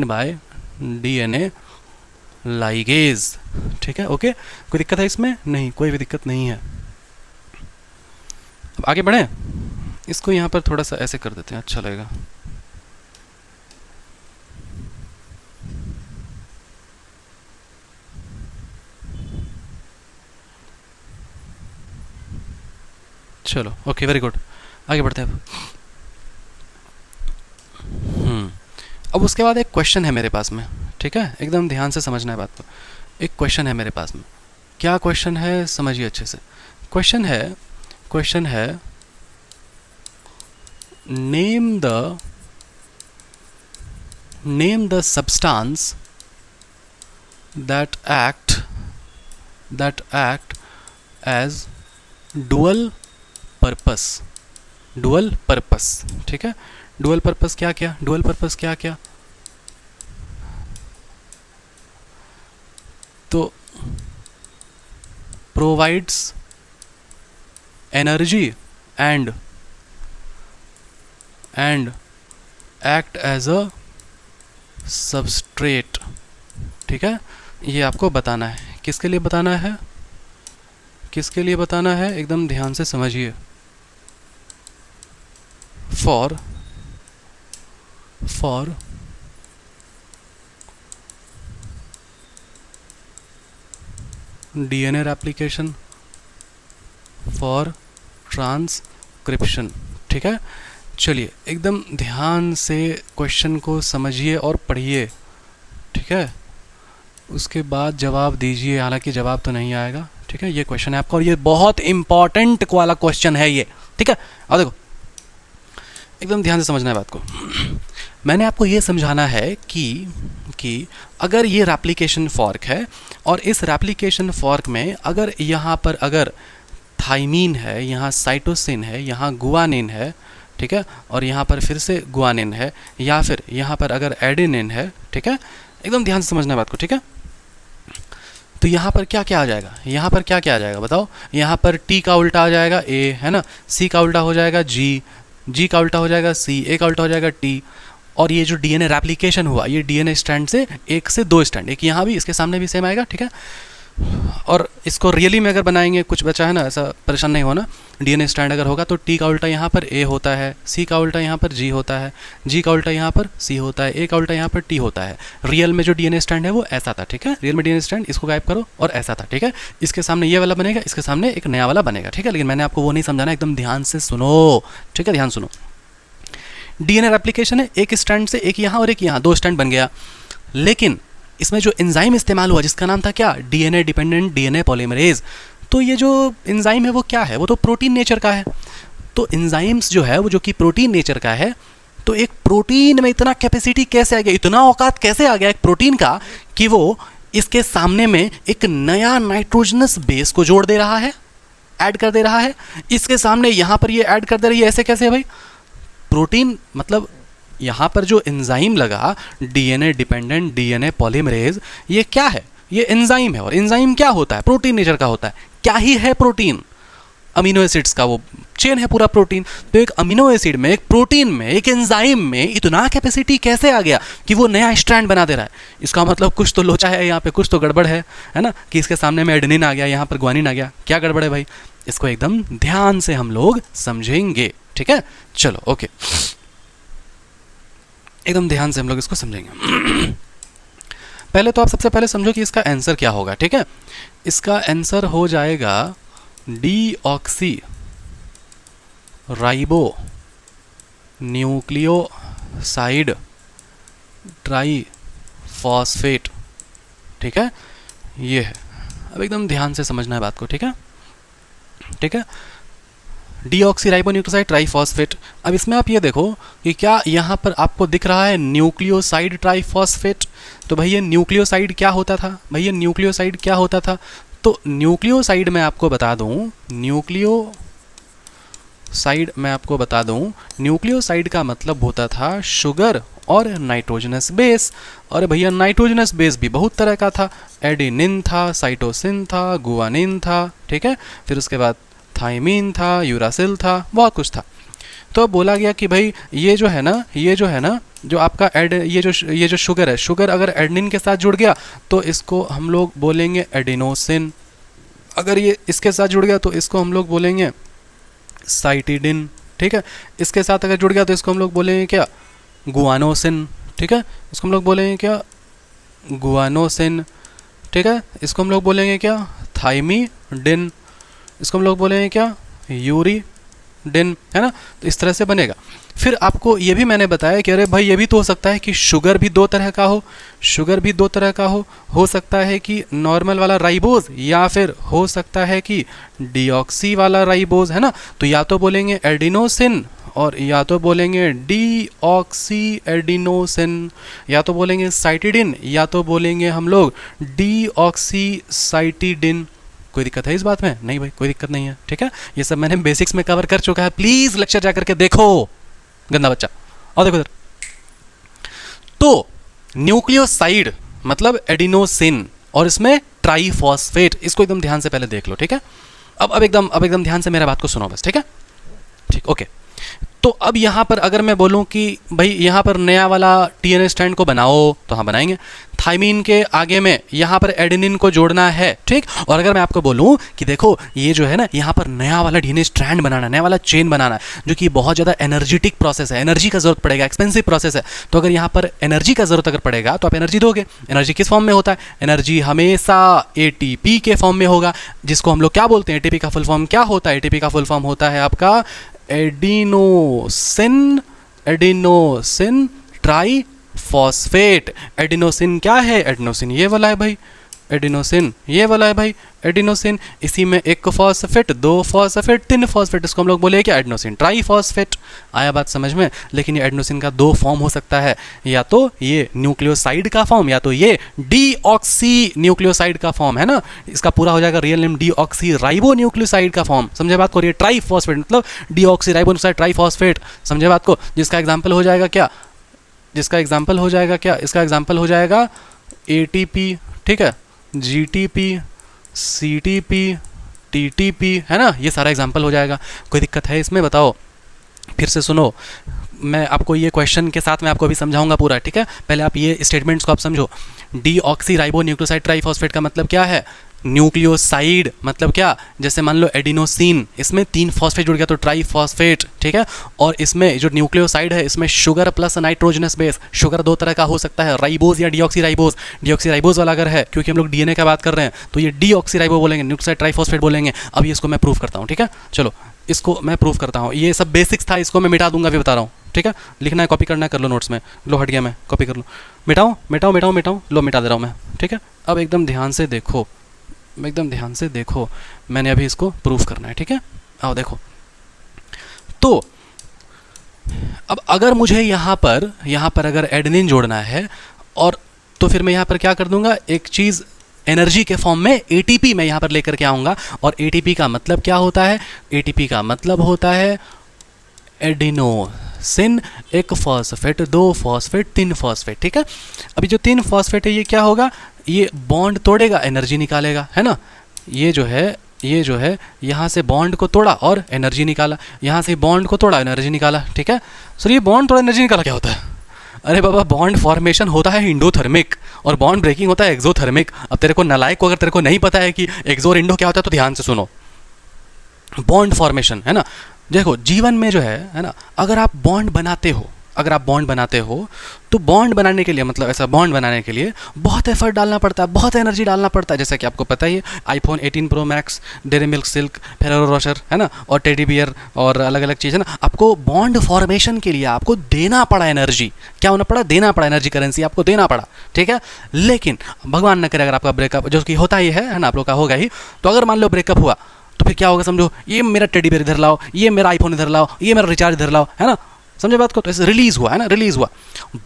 bye DNA ligase, ठीक है, ओके। कोई दिक्कत है इसमें? नहीं, कोई भी दिक्कत नहीं है। अब आगे बढ़ें, इसको यहाँ पर थोड़ा सा ऐसे कर देते हैं, अच्छा लगेगा। चलो ओके, वेरी गुड, आगे बढ़ते हैं अब उसके बाद एक क्वेश्चन है मेरे पास में, ठीक है, एकदम ध्यान से समझना है बात को। एक क्वेश्चन है मेरे पास में। क्या क्वेश्चन है? समझिए अच्छे से। क्वेश्चन है name the substance that act as dual purpose, ठीक है। डुअल पर्पस क्या क्या? तो provides energy and act as a substrate, ठीक है। ये आपको बताना है, किसके लिए बताना है? किसके लिए बताना है, एकदम ध्यान से समझिए। For DNA application for transcription. ठीक है, चलिए एकदम ध्यान से क्वेश्चन को समझिए और पढ़िए। ठीक है, उसके बाद जवाब दीजिए, हालांकि जवाब तो नहीं आएगा। ठीक है, ये क्वेश्चन है आपका और ये बहुत इंपॉर्टेंट वाला क्वेश्चन है ये। ठीक है, और देखो एकदम ध्यान से समझना है बात को। मैंने आपको ये समझाना है कि अगर ये रेप्लिकेशन फॉर्क है और इस रेप्लिकेशन फॉर्क में अगर यहाँ पर अगर थाइमीन है, यहाँ साइटोसिन है, यहाँ गुआनिन है, ठीक है, और यहाँ पर फिर से गुआनिन है, या फिर यहाँ पर अगर एडेनिन है, ठीक है, एकदम ध्यान से समझना बात को। ठीक है, तो यहाँ पर क्या क्या आ जाएगा, यहाँ पर क्या क्या आ जाएगा बताओ। यहाँ पर टी का उल्टा आ जाएगा ए, है ना, सी का उल्टा हो जाएगा जी, जी का उल्टा हो जाएगा सी, ए का उल्टा हो जाएगा टी। और ये जो डीएनए रेप्लिकेशन हुआ, ये डीएनए स्ट्रैंड से एक से दो स्ट्रैंड, एक यहाँ भी इसके सामने भी सेम आएगा। ठीक है, और इसको रियली में अगर बनाएंगे, कुछ बचा है ना, ऐसा परेशान नहीं होना। डीएनए स्ट्रैंड अगर होगा तो टी का उल्टा यहाँ पर ए होता है, सी का उल्टा यहाँ पर जी होता है, जी का उल्टा यहाँ पर सी होता है, ए का उल्टा यहाँ पर टी होता है। रियल में जो डीएनए स्ट्रैंड है वो ऐसा था। ठीक है, रियल में डीएनए स्ट्रैंड इसको गायब करो और ऐसा था। ठीक है, इसके सामने ये वाला बनेगा, इसके सामने एक नया वाला बनेगा। ठीक है, लेकिन मैंने आपको वो नहीं समझाना, एकदम ध्यान से सुनो। ठीक है, ध्यान सुनो। डीएनए रेप्लिकेशन है, एक स्ट्रैंड से एक यहाँ और एक यहाँ, दो स्ट्रैंड बन गया। लेकिन इसमें जो एंजाइम इस्तेमाल हुआ जिसका नाम था क्या, डीएनए डिपेंडेंट डीएनए पॉलीमरेज। तो ये जो एंजाइम है वो क्या है, वो तो प्रोटीन नेचर का है। तो एंजाइम्स जो है वो जो कि प्रोटीन नेचर का है, तो एक प्रोटीन में इतना कैपेसिटी कैसे आ गया, इतना औकात कैसे आ गया एक प्रोटीन का कि वो इसके सामने में एक नया नाइट्रोजनस बेस को जोड़ दे रहा है, ऐड कर दे रहा है। इसके सामने यहाँ पर ये ऐड कर दे रही है, ऐसे कैसे भाई। प्रोटीन मतलब यहाँ पर जो एंजाइम लगा, डीएनए डिपेंडेंट डीएनए पॉलीमरेज, ये क्या है, ये एंजाइम है। और एंजाइम क्या होता है, प्रोटीन नेचर का होता है। क्या ही है प्रोटीन, अमीनो एसिड्स का वो चेन है पूरा प्रोटीन। तो एक अमीनो एसिड में, एक प्रोटीन में, एक एंजाइम में इतना कैपेसिटी कैसे आ गया कि वो नया स्ट्रैंड बना दे रहा है। इसका मतलब कुछ तो लोचा है यहाँ पे, कुछ तो गड़बड़ है ना, कि इसके सामने में एडेनिन आ गया, यहाँ पर ग्वानिन आ गया। क्या गड़बड़ है भाई, इसको एकदम ध्यान से हम लोग समझेंगे। ठीक है, चलो ओके, एकदम ध्यान से हम लोग इसको समझेंगे। पहले तो आप सबसे पहले समझो कि इसका आंसर क्या होगा। ठीक है, इसका आंसर हो जाएगा डीऑक्सी राइबो न्यूक्लियोसाइड ट्राइफॉस्फेट। ठीक है, ये है। अब एकदम ध्यान से समझना है बात को। ठीक है, ठीक है, डीऑक्सीराइबोन्यूक्लियोसाइड ट्राइफॉस्फेट। अब इसमें आप ये देखो कि क्या यहाँ पर आपको दिख रहा है न्यूक्लियोसाइड ट्राइफॉस्फेट। तो भाई ये न्यूक्लियोसाइड क्या होता था, भाई ये न्यूक्लियोसाइड क्या होता था। तो न्यूक्लियोसाइड मैं आपको बता दूँ, न्यूक्लियोसाइड का मतलब होता था शुगर और नाइट्रोजनस बेस। और भैया नाइट्रोजनस बेस भी बहुत तरह का था, एडेनिन था, साइटोसिन था, गुआनिन था। ठीक है, फिर उसके बाद थाइमीन था, यूरासिल था, बहुत कुछ था। तो बोला गया कि भाई ये जो है ना जो आपका ये जो शुगर है, शुगर अगर एडेनिन के साथ जुड़ गया तो इसको हम लोग बोलेंगे एडिनोसिन। अगर ये इसके साथ जुड़ गया तो इसको हम लोग बोलेंगे साइटिडिन। ठीक है, इसके साथ अगर जुड़ गया तो इसको हम लोग बोलेंगे क्या, गुआनोसिन। ठीक है, इसको हम लोग बोलेंगे क्या, गुआनोसिन। ठीक है, इसको हम लोग बोलेंगे क्या, थाइमीडिन। इसको हम लोग बोलेंगे क्या, यूरिडिन, है ना। तो इस तरह से बनेगा। फिर आपको ये भी मैंने बताया कि अरे भाई ये भी तो हो सकता है कि शुगर भी दो तरह का हो, शुगर भी दो तरह का हो सकता है कि नॉर्मल वाला राइबोज, या फिर हो सकता है कि डीऑक्सी वाला राइबोज, है ना। तो या तो बोलेंगे एडिनोसिन और या तो बोलेंगे डीऑक्सी एडिनोसिन, या तो बोलेंगे साइटिडिन, या तो बोलेंगे हम लोग डीऑक्सी साइटिडिन। कोई दिक्कत है इस बात में? नहीं भाई, कोई दिक्कत नहीं है। ठीक है, ये सब मैंने बेसिक्स में कवर कर चुका है। प्लीज लेक्चर जा करके देखो, गंदा बच्चा। और देखो इधर, तो न्यूक्लियोसाइड मतलब एडिनोसिन और इसमें ट्राइफॉस्फेट, इसको एकदम ध्यान से पहले देख लो। ठीक है, अब एकदम ध्यान से मेरा बात को सुनो बस। ठीक है, ठीक, ओके। तो अब यहाँ पर अगर मैं बोलूँ कि भाई यहाँ पर नया वाला टीएनए स्ट्रैंड को बनाओ, तो हाँ बनाएंगे। थाइमीन के आगे में यहाँ पर एडेनिन को जोड़ना है, ठीक। और अगर मैं आपको बोलूँ कि देखो ये जो है ना, यहाँ पर नया वाला डीएनए स्ट्रैंड बनाना, नया वाला चेन बनाना है, जो कि बहुत ज़्यादा एनर्जेटिक प्रोसेस है, एनर्जी का जरूरत पड़ेगा, एक्सपेंसिव प्रोसेस है। तो अगर यहाँ पर एनर्जी का जरूरत अगर पड़ेगा तो आप एनर्जी दोगे। एनर्जी किस फॉर्म में होता है? एनर्जी हमेशा एटीपी के फॉर्म में होगा, जिसको हम लोग क्या बोलते हैं? एटीपी का फुल फॉर्म क्या होता है? एटीपी का फुल फॉर्म होता है आपका adenosine, adenosine try phosphate. Adenosine क्या है? एडिनोसिन ये वाला है भाई, एडिनोसिन ये वाला है भाई, एडिनोसिन। इसी में एक फॉस्फेट, दो फॉस्फेट, तीन फॉस्फेट, इसको हम लोग बोले क्या? Adenosine try phosphate. आया बात समझ में? लेकिन ये एडिनोसिन का दो फॉर्म हो सकता है, या तो ये न्यूक्लियोसाइड का फॉर्म, या तो ये डीऑक्सी न्यूक्लियोसाइड का फॉर्म, है ना। इसका पूरा हो जाएगा real name deoxy ribo nucleoside का फॉर्म। समझे बात को? ये ट्राई फॉस्फेट मतलब डीऑक्सी राइबो ट्राई फॉस्फेट। समझे बात को? जिसका एग्जाम्पल हो जाएगा क्या? जिसका एग्जाम्पल हो जाएगा क्या? इसका एग्जाम्पल हो जाएगा एटीपी, ठीक है, जीटीपी, सीटीपी, टीटीपी, है ना। ये सारा एग्जाम्पल हो जाएगा। कोई दिक्कत है इसमें? बताओ। फिर से सुनो, मैं आपको ये क्वेश्चन के साथ मैं आपको अभी समझाऊंगा पूरा, ठीक है। पहले आप ये स्टेटमेंट्स को आप समझो। डीऑक्सी राइबो न्यूक्लियोसाइड ट्राइफॉस्फेट का मतलब क्या है? न्यूक्लियोसाइड मतलब क्या? जैसे मान लो एडिनोसिन, इसमें 3 फॉस्फेट जुड़ गया तो ट्राइफॉस्फेट, ठीक है। और इसमें जो न्यूक्लियोसाइड है, इसमें sugar plus nitrogenous base. Sugar दो तरह का हो सकता है, राइबोज या डीऑक्सी राइबोज। डीऑक्सी राइबोज वाला अगर है, क्योंकि हम लोग डीएनए का बात कर रहे हैं, तो ये डीऑक्सी राइबो बोलेंगे, न्यूक्लियोसाइड ट्राइफॉस्फेट बोलेंगे। अब इसको मैं प्रूव करता हूँ, ठीक है। चलो इसको मैं प्रूव करता हूँ। ये सब बेसिक्स था, इसको मैं मिटा दूंगा, अभी बता रहा हूँ, ठीक है। लिखना है, कॉपी करना है, कर लो नोट्स में। लो हट गया, मैं कॉपी कर लो। मिटाऊँ मिटाऊँ मिटाऊँ मिटाऊँ, लो मिटा दे रहा हूँ मैं, ठीक है। अब एकदम ध्यान से देखो, एकदम ध्यान से देखो, मैंने अभी इसको प्रूफ करना है, ठीक है। आओ देखो। तो अब अगर मुझे यहाँ पर अगर एडेनिन जोड़ना है, और तो फिर मैं यहाँ पर क्या कर दूंगा? एक चीज़ एनर्जी के फॉर्म में एटीपी मैं यहाँ पर लेकर के आऊँगा। और एटीपी का मतलब क्या होता है? एटीपी का मतलब होता है एडिनोसिन, एक फॉस्फेट, दो फॉस्फेट, तीन फॉस्फेट, ठीक है। अभी जो 3 फॉस्फेट है, ये क्या होगा? ये बॉन्ड तोड़ेगा, एनर्जी निकालेगा, है ना। ये जो है यहाँ से बॉन्ड को तोड़ा और एनर्जी निकाला, यहाँ से बॉन्ड को तोड़ा, एनर्जी निकाला, ठीक है। सर ये बॉन्ड तोड़ा, एनर्जी निकाला क्या होता है? अरे बाबा, बॉन्ड फॉर्मेशन होता है इंडोथर्मिक और बॉन्ड ब्रेकिंग होता है एक्सोथर्मिक। अब तेरे को नालायक को, अगर तेरे को नहीं पता है कि एक्सो और इंडो क्या होता है, तो ध्यान से सुनो। बॉन्ड फॉर्मेशन, है ना, देखो जीवन में जो है ना, अगर आप बॉन्ड बनाते हो तो बॉन्ड बनाने के लिए, मतलब ऐसा बॉन्ड बनाने के लिए बहुत एफर्ट डालना पड़ता है, बहुत एनर्जी डालना पड़ता है। जैसे कि आपको पता ही है, iPhone 18 pro max, dairy milk silk, Ferrero Rocher, है ना, और टेडी बियर और अलग अलग चीज़, है ना। आपको बॉन्ड फॉर्मेशन के लिए आपको देना पड़ा एनर्जी। क्या होना पड़ा? देना पड़ा एनर्जी, करेंसी आपको देना पड़ा, ठीक है। लेकिन भगवान न करे अगर आपका ब्रेकअप, जो कि होता ही है ना, आप लोग का होगा ही, तो अगर मान लो ब्रेकअप हुआ, तो फिर क्या होगा समझो? ये मेरा टेडी बियर इधर लाओ, ये मेरा आईफोन इधर लाओ, ये मेरा रिचार्ज इधर लाओ, है ना। समझे बात को? तो ऐसे रिलीज हुआ, है ना, रिलीज हुआ।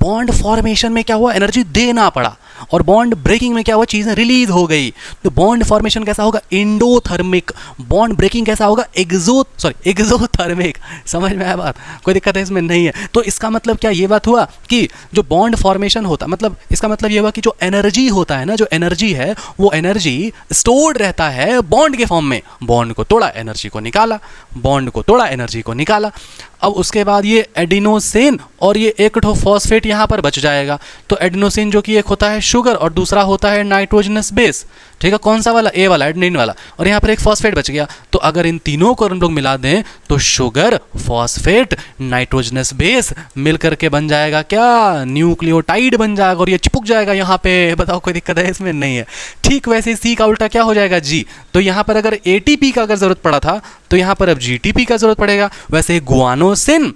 बॉन्ड फॉर्मेशन में क्या हुआ? एनर्जी देना पड़ा। और बॉन्ड ब्रेकिंग में क्या हुआ? चीज़ें रिलीज हो गई। तो बॉन्ड फॉर्मेशन कैसा होगा? इंडोथर्मिक। बॉन्ड ब्रेकिंग कैसा होगा? एक्सोथर्मिक। समझ में आया बात? कोई दिक्कत है इसमें? नहीं है। तो इसका मतलब क्या ये बात हुआ कि जो बॉन्ड फॉर्मेशन होता, मतलब इसका मतलब ये हुआ कि जो एनर्जी होता है ना, जो एनर्जी है, वो एनर्जी स्टोर्ड रहता है बॉन्ड के फॉर्म में। बॉन्ड को तोड़ा, एनर्जी को निकाला, बॉन्ड को तोड़ा, एनर्जी को निकाला। अब उसके बाद ये एडिनोसिन और ये एक ठो फॉस्फेट यहाँ पर बच जाएगा। तो एडिनोसिन जो कि एक होता है शुगर और दूसरा होता है नाइट्रोजनस बेस, ठीक है। कौन सा वाला? ए वाला, एडेनिन वाला। और यहाँ पर एक फॉस्फेट बच गया। तो अगर इन तीनों को हम लोग मिला दें तो शुगर, फॉस्फेट, नाइट्रोजनस बेस मिल करके बन जाएगा क्या? न्यूक्लियोटाइड बन जाएगा और ये चिपक जाएगा यहाँ पे। बताओ कोई दिक्कत है इसमें? नहीं है। ठीक वैसे सी का उल्टा क्या हो जाएगा? जी। तो यहाँ पर अगर एटीपी का अगर जरूरत पड़ा था, तो यहाँ पर अब जीटीपी का जरूरत पड़ेगा। वैसे गुआनोसिन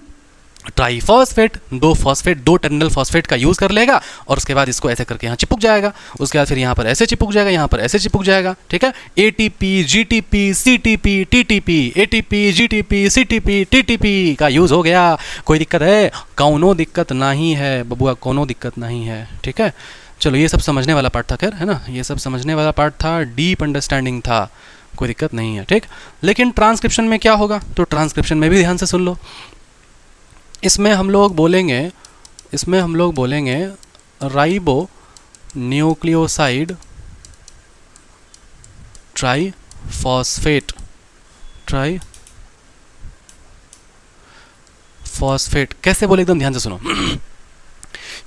ट्राइफॉस्फेट, दो फॉस्फेट, दो टर्मिनल फॉस्फेट का यूज कर लेगा और उसके बाद इसको ऐसे करके यहाँ चिपक जाएगा। उसके बाद फिर यहाँ पर ऐसे चिपक जाएगा, यहाँ पर ऐसे चिपक जाएगा, ठीक है। ATP, GTP, CTP, TTP, ATP, GTP, CTP, TTP का यूज हो गया। कोई दिक्कत है? कौनो दिक्कत नहीं है बबुआ, कौनो दिक्कत नहीं है, ठीक है। चलो ये सब समझने वाला पार्ट था, खैर, है ना, ये सब समझने वाला पार्ट था, डीप अंडरस्टैंडिंग था, कोई दिक्कत नहीं है, ठीक। लेकिन ट्रांसक्रिप्शन में क्या होगा? तो ट्रांसक्रिप्शन में भी ध्यान से सुन लो। इसमें हम लोग बोलेंगे राइबो न्यूक्लियोसाइड ट्राइफॉस्फेट, ट्राइफॉस्फेट। कैसे बोले, एकदम ध्यान से सुनो।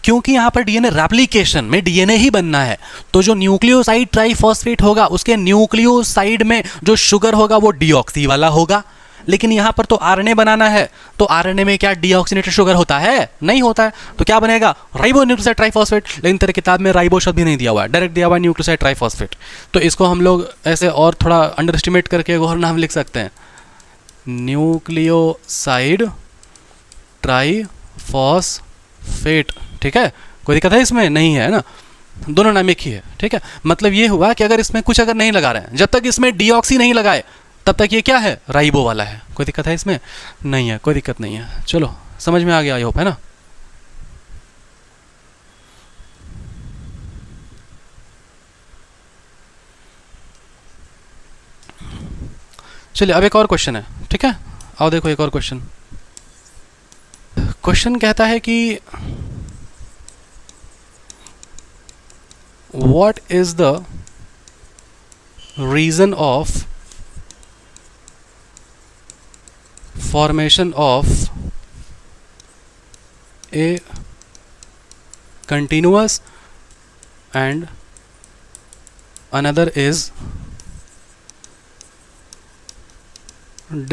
क्योंकि यहाँ पर डीएनए रेप्लिकेशन में डीएनए ही बनना है, तो जो न्यूक्लियोसाइड ट्राइफॉस्फेट होगा उसके न्यूक्लियोसाइड में जो शुगर होगा वो डीऑक्सी वाला होगा। लेकिन यहाँ पर तो आरएनए बनाना है, तो आरएनए में क्या डीऑक्सीनेटेड शुगर होता है? नहीं होता है। तो क्या बनेगा? Ribo nucleoside triphosphate. लेकिन तेरे किताब में राइबो शब्द भी नहीं दिया हुआ है, डायरेक्ट दिया हुआ है न्यूक्लियोसाइड ट्राइफॉस्फेट। तो इसको हम लोग ऐसे और थोड़ा अंडर एस्टिमेट करके और नाम लिख सकते हैं, न्यूक्लियोसाइड ट्राइफॉस्फेट। ठीक है, कोई दिक्कत है इसमें? नहीं है ना, दोनों नाम एक ही है। ठीक है, मतलब ये हुआ कि अगर इसमें कुछ अगर नहीं लगा रहे हैं, जब तक इसमें डीऑक्सी नहीं लगाए तब तक ये क्या है? राइबो वाला है। कोई दिक्कत है इसमें? नहीं है, कोई दिक्कत नहीं है। चलो समझ में आ गया, आई होप, है ना। चलिए अब एक और क्वेश्चन है। ठीक है, आओ देखो एक और क्वेश्चन। क्वेश्चन कहता है कि what is the reason of formation of a continuous and another is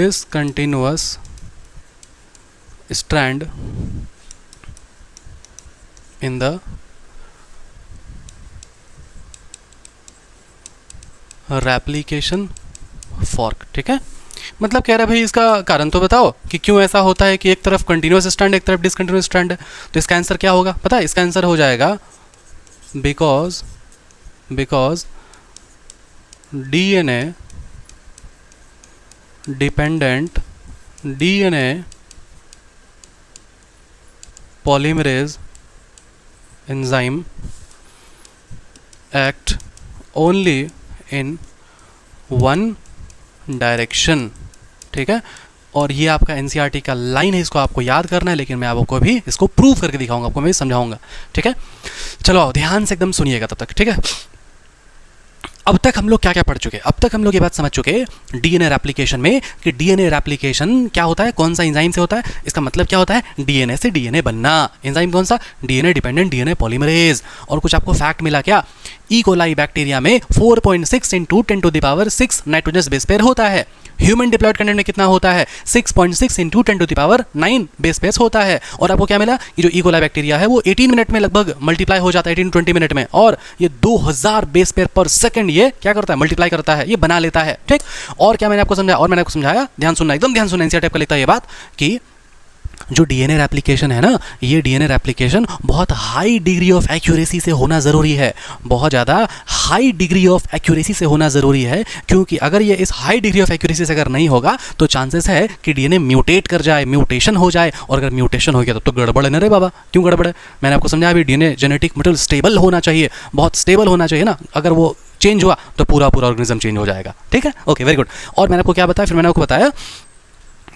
discontinuous strand in the replication fork. ठीक है, मतलब कह रहा है भाई इसका कारण तो बताओ कि क्यों ऐसा होता है कि एक तरफ कंटिन्यूअस स्ट्रैंड एक तरफ डिसकंटिन्यूअस स्ट्रैंड है। तो इसका आंसर क्या होगा पता है? इसका आंसर हो जाएगा because DNA dependent DNA polymerase enzyme act only in one direction. ठीक है, और ये आपका एनसीईआरटी का लाइन है, इसको आपको याद करना है, लेकिन मैं आपको भी इसको प्रूव करके दिखाऊंगा, आपको मैं समझाऊंगा। ठीक है, चलो ध्यान से एकदम सुनिएगा तब तक। ठीक है, अब तक हम लोग क्या क्या पढ़ चुके हैं? अब तक हम लोग ये बात समझ चुके हैं डीएनए रेप्लिकेशन में कि डीएनए रेप्लिकेशन क्या होता है, कौन सा एंजाइम से होता है। इसका मतलब क्या होता है? डीएनए से डीएनए बनना। एंजाइम कौन सा? DNA dependent DNA polymerase. और कुछ आपको फैक्ट मिला क्या? ई कोलाई बैक्टीरिया में 4.6 × 10⁶ नाइट्रोजनस बेस पेयर होता है। ह्यूमन डिप्लॉयड कंटेंट में कितना होता है? 6.6 × 10⁹ बेस पेयर्स होता है। और आपको क्या मिला? ये जो ई कोलाई बैक्टीरिया है वो 18 मिनट में लगभग मल्टीप्लाई हो जाता है, 18-20 मिनट में, और ये 2000 बेस पेयर पर सेकंड ये क्या करता है? मल्टीप्लाई करता है, ये बना लेता है। ठीक, और क्या मैंने आपको समझाया? और मैंने आपको समझाया, ध्यान सुनना, एकदम ध्यान सुनना, एनसीईआरटी टाइप का लिखता है ये बात कि जो डीएनए रेप्लिकेशन है ना, ये डीएनए रेप्लिकेशन बहुत हाई डिग्री ऑफ एक्यूरेसी से होना ज़रूरी है, बहुत ज़्यादा हाई डिग्री ऑफ एक्यूरेसी से होना ज़रूरी है। क्योंकि अगर ये इस हाई डिग्री ऑफ एक्यूरेसी से अगर नहीं होगा तो चांसेस है कि डीएनए म्यूटेट कर जाए, म्यूटेशन हो जाए, और अगर म्यूटेशन हो गया तो गड़बड़ है ना रे बाबा। क्यों गड़बड़ है? मैंने आपको समझाया अभी, डीएनए जेनेटिक मटेरियल स्टेबल होना चाहिए, बहुत स्टेबल होना चाहिए ना। अगर वो चेंज हुआ तो पूरा ऑर्गेनिज्म चेंज हो जाएगा। ठीक है, ओके, वेरी गुड। और मैंने आपको क्या बताया? फिर मैंने आपको बताया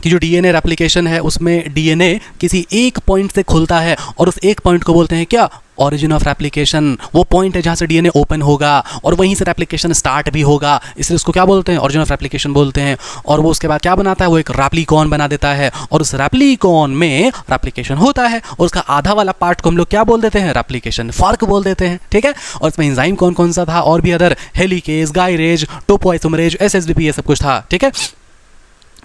कि जो डीएनए रेप्लिकेशन है उसमें डीएनए किसी एक पॉइंट से खुलता है, और उस एक पॉइंट को बोलते हैं क्या? Origin of replication. वो पॉइंट है जहाँ से डीएनए ओपन होगा और वहीं से रेप्लिकेशन स्टार्ट भी होगा, इसलिए उसको क्या बोलते हैं? ऑरिजिन ऑफ रेप्लिकेशन बोलते हैं। और वो उसके बाद क्या बनाता है? वो एक रेप्लिकॉन बना देता है, और उस रेप्लिकॉन में रेप्लिकेशन होता है, और उसका आधा वाला पार्ट को हम लोग क्या बोल देते हैं? रेप्लिकेशन फॉर्क बोल देते हैं। ठीक है, और इसमें एंजाइम कौन कौन सा था? और भी अदर, हेलिकेज, गायरेज, टोपोआइसोमरेज, एसएसबीपी, ये सब कुछ था। ठीक है,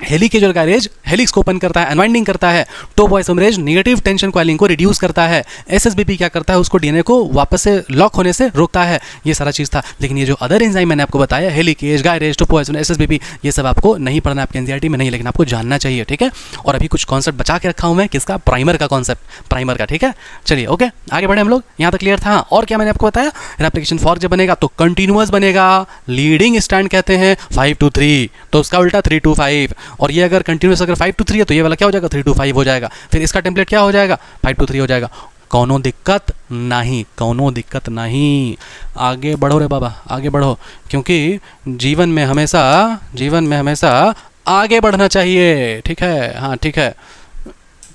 हेलिकेज और गायरेज हेलिक्स को ओपन करता है, अनवाइंडिंग करता है। टोपोआइसोमरेज नेगेटिव टेंशन कॉइलिंग को रिड्यूस करता है। एसएसबीपी क्या करता है? उसको डीएनए को वापस से लॉक होने से रोकता है। ये सारा चीज़ था। लेकिन ये जो अदर एंजाइम मैंने आपको बताया, हेलिकेज, गायरेज, टोपोआइसोमरेज, एसएसबीपी, ये सब आपको नहीं पढ़ना, आपके एनसीईआरटी में नहीं, लेकिन आपको जानना चाहिए। ठीक है, और अभी कुछ कॉन्सेप्ट बचा के रखा हूँ मैं, किसका? प्राइमर का कॉन्सेप्ट, प्राइमर का। ठीक है, चलिए ओके, आगे बढ़े हम लोग। यहाँ तक क्लियर था? और क्या मैंने आपको बताया? रेप्लिकेशन फॉर्क जब बनेगा तो कंटिन्यूअस बनेगा, लीडिंग स्ट्रैंड कहते हैं 5 to 3, तो उसका उल्टा 3 to 5। और ये अगर कंटिन्यूअस अगर 5 to 3 है तो ये वाला क्या हो जाएगा? 3 to 5 हो जाएगा। फिर इसका टेम्पलेट क्या हो जाएगा? 5 to 3 हो जाएगा। कौनो दिक्कत नहीं, कौनो दिक्कत नहीं। आगे बढ़ो रे बाबा, आगे बढ़ो, क्योंकि जीवन में हमेशा आगे बढ़ना चाहिए। ठीक है, हाँ ठीक है,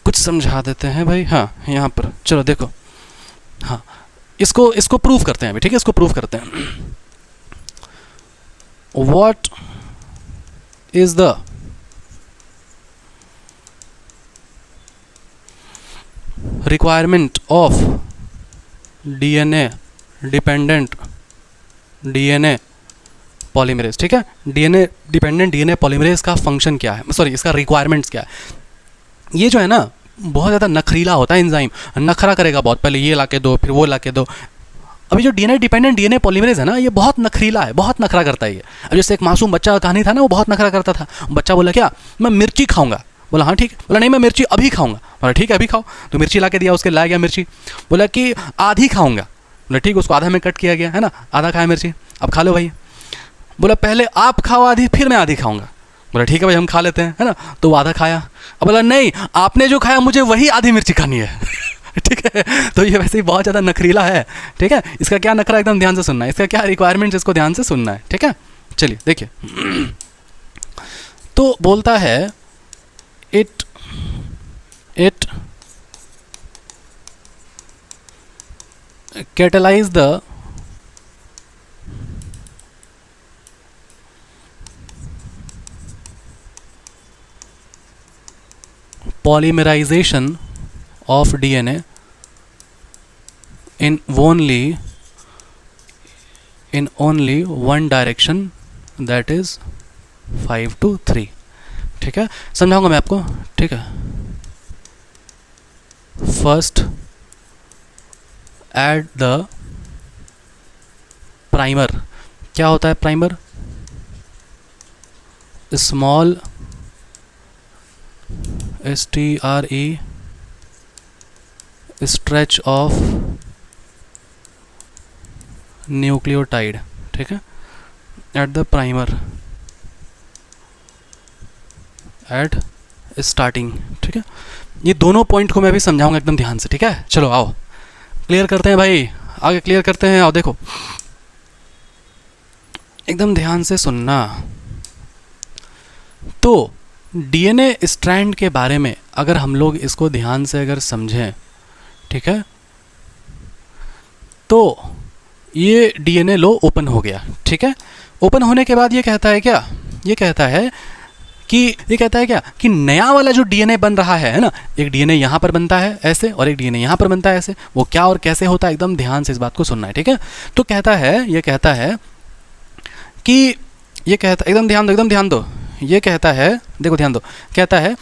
कुछ समझा देते हैं भाई। हाँ, यहाँ पर चलो देखो, हाँ इसको प्रूव करते हैं अभी। ठीक है, इसको प्रूव करते हैं। What is the requirement of DNA dependent DNA polymerase. ठीक है, डीएनए डिपेंडेंट डीएनए पॉलीमरेज का फंक्शन क्या है, सॉरी इसका रिक्वायरमेंट्स क्या है। ये जो है ना बहुत ज़्यादा नखरीला होता है एंजाइम, नखरा करेगा बहुत, पहले ये ला के दो फिर वो ला के दो। अभी जो डीएनए डिपेंडेंट डीएनए पॉलीमरेज है ना, ये बहुत नखरीला है, बहुत नखरा करता है ये। अब जैसे एक मासूम बच्चा का कहानी था ना, वो बहुत नखरा करता था। बच्चा बोला क्या, मैं मिर्ची खाऊंगा। बोला हाँ ठीक। बोला नहीं मैं मिर्ची अभी खाऊंगा। बोला ठीक है अभी खाओ। तो मिर्ची ला के दिया, उसके लाया गया मिर्ची। बोला कि आधी खाऊंगा। बोला ठीक, उसको आधा में कट किया गया है ना, आधा खाया मिर्ची, अब खा लो भाई। बोला पहले आप खाओ आधी, फिर मैं आधी खाऊंगा। बोला ठीक है भाई हम खा लेते हैं, है ना। तो वो आधा खाया। अब बोला नहीं आपने जो खाया मुझे वही आधी मिर्ची खानी है। ठीक है, तो ये वैसे ही बहुत ज़्यादा नखरीला है। ठीक है, इसका क्या नखरा एकदम ध्यान से सुनना है, इसका क्या रिक्वायरमेंट्स इसको ध्यान से सुनना है। ठीक है, चलिए देखिए। तो बोलता है it catalyse the polymerization of DNA in only one direction, that is 5 to 3। ठीक है, समझाऊंगा मैं आपको। ठीक है, फर्स्ट एड द प्राइमर। क्या होता है primer? Small STRE stretch of nucleotide. ठीक है, at the primer at starting. ठीक है, ये दोनों पॉइंट को मैं भी समझाऊंगा एकदम ध्यान से। ठीक है, चलो आओ क्लियर करते हैं भाई, आगे क्लियर करते हैं। आओ देखो एकदम ध्यान से सुनना। तो डीएनए स्ट्रैंड के बारे में अगर हम लोग इसको ध्यान से अगर समझें, ठीक है, तो ये डीएनए लो ओपन हो गया। ठीक है, ओपन होने के बाद ये कहता है क्या, ये कहता है कि नया वाला जो डीएनए बन रहा है ना, एक डीएनए यहाँ पर बनता है ऐसे और एक डीएनए यहाँ पर बनता है ऐसे। वो क्या और कैसे होता है एकदम ध्यान से इस बात को सुनना है। ठीक है, तो कहता है ये कहता है कि ये कहता एकदम ध्यान दो ये कहता है, देखो ध्यान दो, कहता है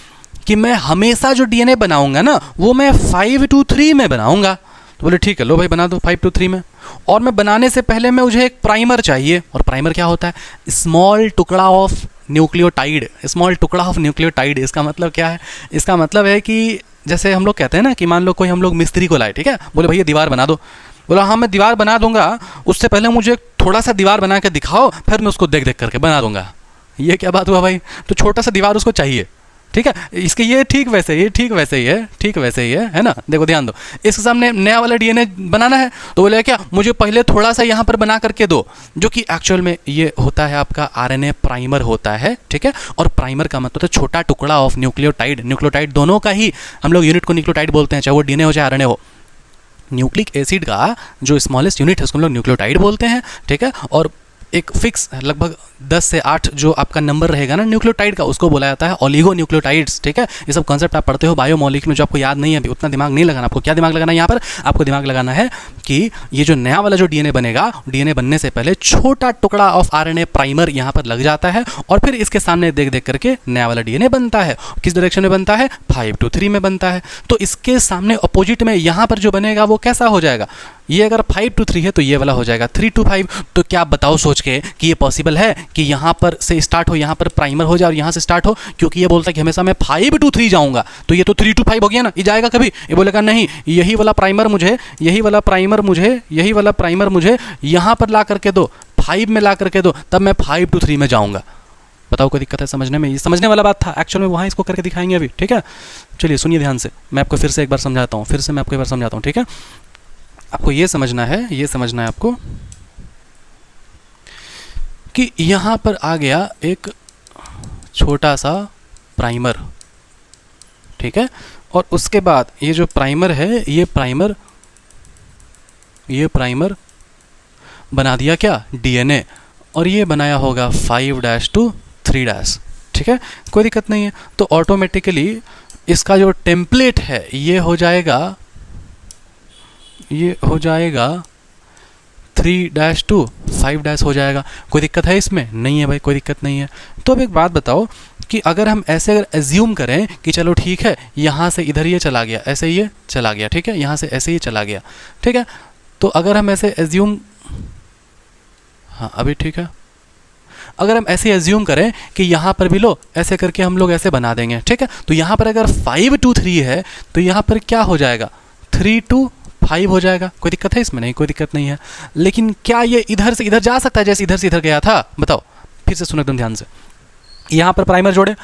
कि मैं हमेशा जो डीएनए बनाऊंगा ना वो मैं 5 to 3 में बनाऊंगा। तो बोले ठीक है लो भाई बना दो 5 to 3 में। और मैं बनाने से पहले मैं मुझे एक प्राइमर चाहिए। और प्राइमर क्या होता है? स्मॉल टुकड़ा ऑफ न्यूक्लियोटाइड। स्मॉल टुकड़ा ऑफ न्यूक्लियोटाइड इसका मतलब क्या है? इसका मतलब है कि जैसे हम लोग कहते हैं ना कि मान लो कोई हम लोग मिस्त्री को लाए, ठीक है, बोले भैया दीवार बना दो। बोला हाँ मैं दीवार बना दूंगा, उससे पहले मुझे थोड़ा सा दीवार बना के दिखाओ, फिर मैं उसको देख देख करके बना दूंगा। ये क्या बात हुआ भाई? तो छोटा सा दीवार उसको चाहिए। ठीक है, इसके ये ठीक वैसे ही है ना। देखो ध्यान दो, इसके सामने नया वाला डीएनए बनाना है तो बोले क्या मुझे पहले थोड़ा सा यहाँ पर बना करके दो, जो कि एक्चुअल में ये होता है आपका आरएनए प्राइमर होता है। ठीक है, और प्राइमर का मतलब है छोटा टुकड़ा ऑफ न्यूक्लियोटाइड दोनों का ही हम लोग यूनिट को न्यूक्लियोटाइड बोलते हैं, चाहे वो डीएनए हो चाहे आरएनए हो। न्यूक्लिक एसिड का जो स्मॉलेस्ट यूनिट है उसको हम लोग न्यूक्लियोटाइड बोलते हैं। ठीक है, और एक फिक्स लगभग 10 से 8 जो आपका नंबर रहेगा ना न्यूक्लियोटाइड का, उसको बोला जाता है ओलिगो न्यूक्लियोटाइड्स। ठीक है, ये सब कॉन्सेप्ट आप पढ़ते हो बायोमॉलिक्यूल में, जो आपको याद नहीं है अभी, उतना दिमाग नहीं लगाना। आपको क्या दिमाग लगाना है यहाँ पर? आपको दिमाग लगाना है कि ये जो नया वाला जो डीएनए बनेगा, डीएनए बनने से पहले छोटा टुकड़ा ऑफ आरएनए प्राइमर यहाँ पर लग जाता है और फिर इसके सामने देख देख करके नया वाला डीएनए बनता है। किस डायरेक्शन में बनता है? 5 to 3 में बनता है। तो इसके सामने अपोजिट में यहाँ पर जो बनेगा वो कैसा हो जाएगा? ये अगर 5 to 3 है तो ये वाला हो जाएगा 3 to 5। तो क्या आप बताओ सोच के कि ये पॉसिबल है कि यहाँ पर से स्टार्ट हो, यहाँ पर प्राइमर हो जाए और यहाँ से स्टार्ट हो? क्योंकि ये बोलता है कि हमेशा मैं 5 to 3 जाऊँगा, तो ये तो 3 to 5 हो गया ना, ये जाएगा कभी? ये बोलेगा नहीं, यही वाला प्राइमर मुझे यहाँ पर ला करके दो, 5 में ला करके दो, तब मैं 5 to 3 में जाऊँगा। बताओ कोई दिक्कत है समझने में? ये समझने वाला बात था एक्चुअल में, वहाँ इसको करके दिखाएंगे अभी। ठीक है, चलिए सुनिए ध्यान से, मैं आपको फिर से एक बार समझाता हूँ। ठीक है, आपको ये समझना है आपको कि यहाँ पर आ गया एक छोटा सा प्राइमर। ठीक है, और उसके बाद ये जो प्राइमर है, ये प्राइमर बना दिया क्या? डीएनए। और ये बनाया होगा 5' to 3'। ठीक है, कोई दिक्कत नहीं है। तो ऑटोमेटिकली इसका जो टेम्पलेट है ये हो जाएगा ये हो जाएगा 3-2 5 हो जाएगा। कोई दिक्कत है इसमें? नहीं है भाई, कोई दिक्कत नहीं है। तो अब एक बात बताओ कि अगर हम ऐसे अगर एज्यूम करें कि चलो ठीक है, यहाँ से इधर ये चला गया, ऐसे ये चला गया, ठीक है, यहाँ से ऐसे ये चला गया, ठीक है। तो अगर हम ऐसे एज्यूम, हाँ अभी ठीक है, अगर हम ऐसे एज्यूम करें कि यहाँ पर भी लो ऐसे करके हम लोग ऐसे बना देंगे, ठीक है। तो यहाँ पर अगर 5 2 3 है तो यहाँ पर क्या हो जाएगा? 3 2 5 हो जाएगा। कोई दिक्कत है इसमें? नहीं, कोई दिक्कत नहीं है। लेकिन क्या ये इधर से इधर जा सकता है जैसे इधर से इधर गया था? बताओ, फिर से सुनो एकदम ध्यान से। यहाँ पर प्राइमर जोड़े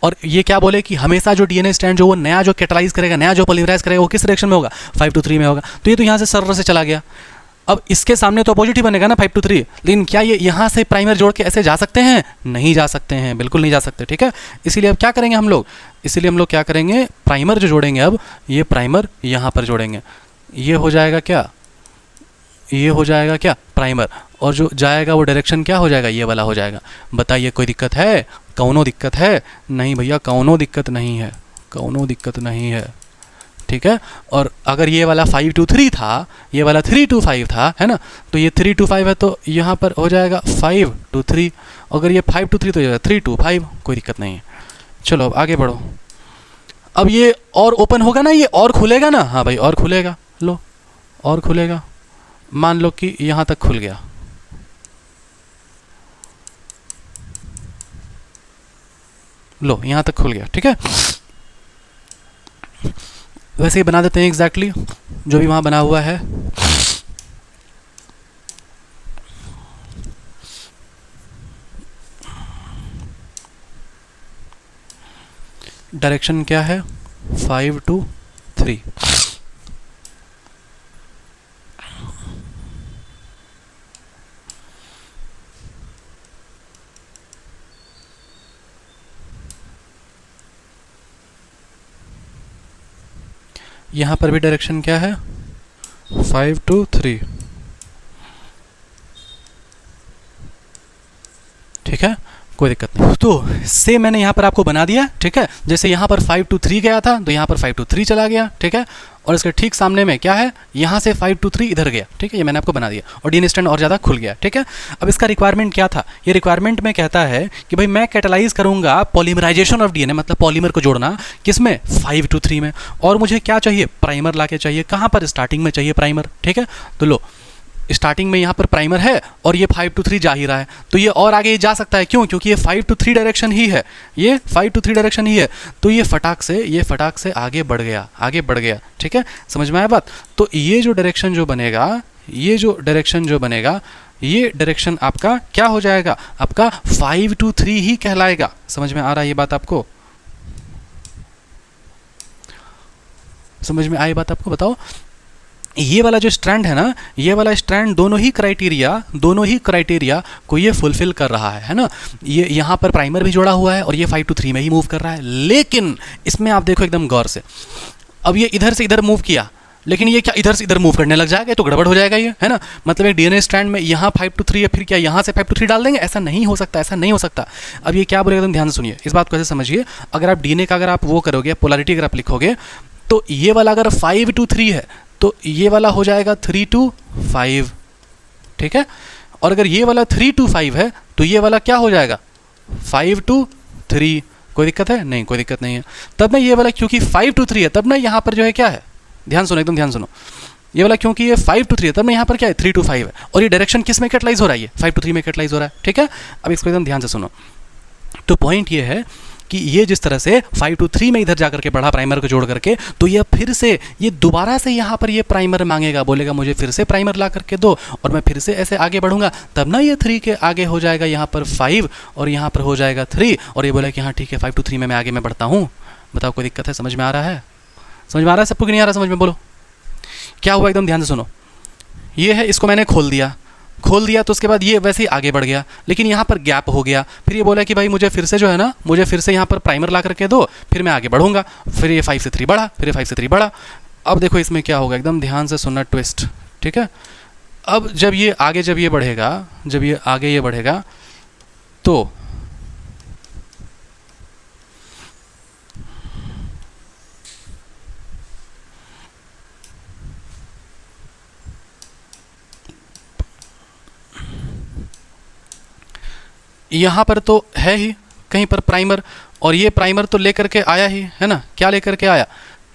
और ये क्या बोले कि हमेशा जो डीएनए स्ट्रैंड जो वो नया जो कैटलाइज करेगा, नया जो पॉलीमराइज करेगा, वो किस डायरेक्शन में होगा? 5 2 3 में होगा। तो ये तो यहाँ से सर्वर से चला गया। अब इसके सामने तो अपोजिट ही बनेगा ना 5 2 3। लेकिन क्या ये यहाँ से प्राइमर जोड़ के ऐसे जा सकते हैं? नहीं जा सकते हैं, बिल्कुल नहीं जा सकते, ठीक है। इसीलिए अब क्या करेंगे हम लोग? इसीलिए हम लोग क्या करेंगे? प्राइमर जो जोड़ेंगे, अब ये प्राइमर यहाँ पर जोड़ेंगे। ये हो जाएगा क्या? ये हो जाएगा क्या? प्राइमर। और जो जाएगा वो डायरेक्शन क्या हो जाएगा? ये वाला हो जाएगा। बताइए कोई दिक्कत है? कौनो दिक्कत है? नहीं भैया, कौनो दिक्कत नहीं है, कौनो दिक्कत नहीं है, ठीक है। और अगर ये वाला 5 2 3 था, ये वाला 3 2 5 था, है ना, तो ये 3 2 5 है तो यहाँ पर हो जाएगा 5 2 3। अगर ये 5 2 3 तो हो जाएगा 3 2 5। कोई दिक्कत नहीं है। चलो अब आगे बढ़ो। अब ये और ओपन होगा ना, ये और खुलेगा ना? हाँ भाई, और खुलेगा। लो, और खुलेगा। मान लो कि यहाँ तक खुल गया। लो, यहाँ तक खुल गया, ठीक है। वैसे ही बना देते हैं एग्जैक्टली जो भी वहाँ बना हुआ है। डायरेक्शन क्या है? 5 2 3। यहाँ पर भी डायरेक्शन क्या है? 5 2 3, ठीक है, कोई दिक्कत नहीं। तो सेम मैंने यहाँ पर आपको बना दिया, ठीक है। जैसे यहाँ पर 5 2 3 गया था तो यहाँ पर 5 2 3 चला गया, ठीक है। और इसके ठीक सामने में क्या है? यहाँ से 5 2 3 इधर गया, ठीक है। ये मैंने आपको बना दिया और डीएनए स्ट्रैंड और ज़्यादा खुल गया, ठीक है। अब इसका रिक्वायरमेंट क्या था? ये रिक्वायरमेंट में कहता है कि भाई मैं कैटलाइज करूँगा पॉलीमराइजेशन ऑफ डीएनए, मतलब पॉलीमर को जोड़ना किसमें? 5 2 3 में। और मुझे क्या चाहिए? प्राइमर ला के चाहिए। कहाँ पर? स्टार्टिंग में चाहिए प्राइमर, ठीक है। तो लो, स्टार्टिंग में यहाँ पर प्राइमर है और ये 5 2 3 जा ही रहा है, तो ये और आगे जा सकता है। क्यों? क्योंकि ये 5 2 3 डायरेक्शन ही है, ये 5 2 3 डायरेक्शन ही है। तो ये फटाक से आगे बढ़ गया, आगे बढ़ गया, ठीक है। समझ में आया बात? तो ये जो डायरेक्शन जो बनेगा, ये जो डायरेक्शन जो बनेगा, ये डायरेक्शन आपका क्या हो जाएगा? आपका 5 2 3 ही कहलाएगा। समझ में आ रहा है ये बात आपको? समझ में आई बात आपको? बताओ, ये वाला जो स्ट्रैंड है ना, ये वाला स्ट्रैंड दोनों ही क्राइटेरिया को ये फुलफिल कर रहा है ना। ये यहाँ पर प्राइमर भी जोड़ा हुआ है और ये 5 2 3 में ही मूव कर रहा है। लेकिन इसमें आप देखो एकदम गौर से, अब ये इधर से इधर मूव किया, लेकिन ये क्या इधर से इधर मूव करने लग जाएगा? तो गड़बड़ हो जाएगा ये, है ना। मतलब एक डीएनए स्ट्रैंड में यहाँ 5 2 3 है, फिर क्या यहाँ से 5 2 3 डाल देंगे? ऐसा नहीं हो सकता, ऐसा नहीं हो सकता। अब ये क्या बोलेगा, एकदम ध्यान से सुनिए, इस बात को ऐसे समझिए। अगर आप डीएनए का अगर आप वो करोगे, पोलैरिटी अगर आप लिखोगे, तो ये वाला अगर 5 2 3 है तो ये वाला हो जाएगा 3 2 5, ठीक है। और अगर ये वाला 3 2 5 है तो ये वाला क्या हो जाएगा? 5 2 3। कोई दिक्कत है? नहीं, कोई दिक्कत नहीं है। तब मैं ये वाला, क्योंकि 5 2 3 है, तब ना यहाँ पर जो है क्या है? ध्यान सुनो, एकदम ध्यान सुनो। ये वाला क्योंकि ये 5 2 3 है, तब ना यहाँ पर क्या है? 3 2 5 है। और ये डायरेक्शन किस में कैटलाइज हो रहा है? ये 5 2 3 में कैटलाइज हो रहा है, ठीक है। अब इसको एकदम ध्यान से सुनो। तो पॉइंट ये है कि ये जिस तरह से 5 2 3 में इधर जाकर के बढ़ा प्राइमर को जोड़ करके, तो ये फिर से ये दोबारा से यहाँ पर ये प्राइमर मांगेगा, बोलेगा मुझे फिर से प्राइमर ला करके दो, और मैं फिर से ऐसे आगे बढ़ूंगा, तब ना ये 3 के आगे हो जाएगा यहाँ पर 5 और यहाँ पर हो जाएगा 3, और ये बोला कि हाँ ठीक है 5 2 3 में मैं आगे मैं बढ़ता हूँ। बताओ कोई दिक्कत है? समझ में आ रहा है? समझ में आ रहा है सबको कि नहीं आ रहा? समझ में बोलो क्या हुआ, एकदम ध्यान से सुनो। ये है, इसको मैंने खोल दिया तो उसके बाद ये वैसे ही आगे बढ़ गया, लेकिन यहाँ पर गैप हो गया। फिर ये बोला कि भाई मुझे फिर से जो है ना, मुझे फिर से यहाँ पर प्राइमर ला करके दो, फिर मैं आगे बढ़ूंगा। फिर ये 5 से 3 बढ़ा, फिर ये 5 से 3 बढ़ा। अब देखो इसमें क्या होगा, एकदम ध्यान से सुनना ट्विस्ट, ठीक है। अब जब ये आगे बढ़ेगा तो यहाँ पर तो है ही कहीं पर प्राइमर, और ये प्राइमर तो लेकर के आया ही है ना। क्या लेकर के आया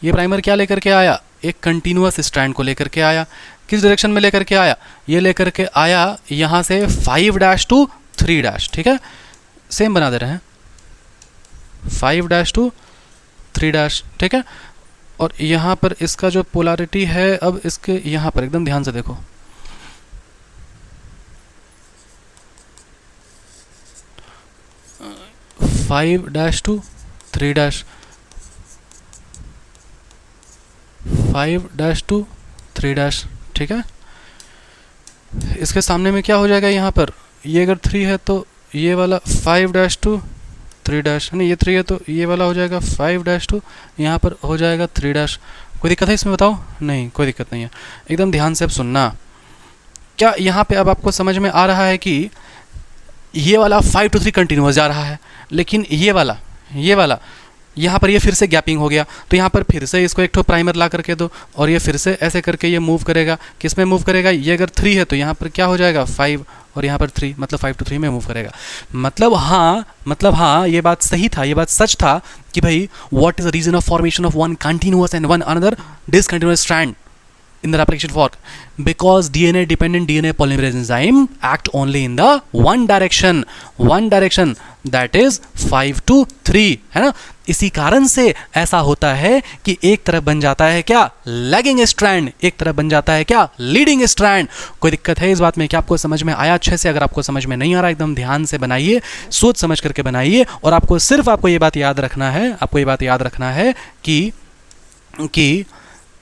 ये प्राइमर? क्या लेकर के आया? एक कंटिन्यूअस स्ट्रैंड को लेकर के आया। किस डायरेक्शन में लेकर के आया? ये लेकर के आया यहाँ से 5' टू 3', ठीक है, सेम बना दे रहे हैं, 5' टू 3', ठीक है। और यहाँ पर इसका जो पोलैरिटी है, अब इसके यहाँ पर एकदम ध्यान से देखो, फाइव डैश टू 3', 5' टू 3', ठीक है। इसके सामने में क्या हो जाएगा यहाँ पर? ये अगर 3 है तो ये वाला 5' टू 3', नहीं ये 3 है तो ये वाला हो जाएगा 5' टू, यहाँ पर हो जाएगा 3'। कोई दिक्कत है इसमें बताओ? नहीं, कोई दिक्कत नहीं है। एकदम ध्यान से अब सुनना। क्या यहाँ पे अब आपको समझ में आ रहा है कि ये वाला 5 to 3 कंटिन्यूअस जा रहा है, लेकिन ये वाला यहाँ पर ये फिर से गैपिंग हो गया, तो यहाँ पर फिर से इसको एक ठो प्राइमर ला करके दो, और ये फिर से ऐसे करके ये मूव करेगा। किस में मूव करेगा? ये अगर 3 है तो यहाँ पर क्या हो जाएगा 5, और यहाँ पर 3, मतलब 5 to 3 में मूव करेगा। मतलब हाँ ये बात सही था, ये बात सच था कि भाई what is the reason of formation of one continuous and one another discontinuous strand in the replication fork? Because DNA dependent DNA polymerase enzyme act only in the one direction that is 5 to 3, है ना। इसी कारण से ऐसा होता है कि एक तरफ बन जाता है क्या? लैगिंग स्ट्रैंड, एक तरफ बन जाता है क्या? Leading strand. कोई दिक्कत है इस बात में? क्या आपको समझ में आया अच्छे से? अगर आपको समझ में नहीं आ रहा, एकदम ध्यान से बनाइए, सोच समझ करके बनाइए, और आपको ये बात याद रखना है कि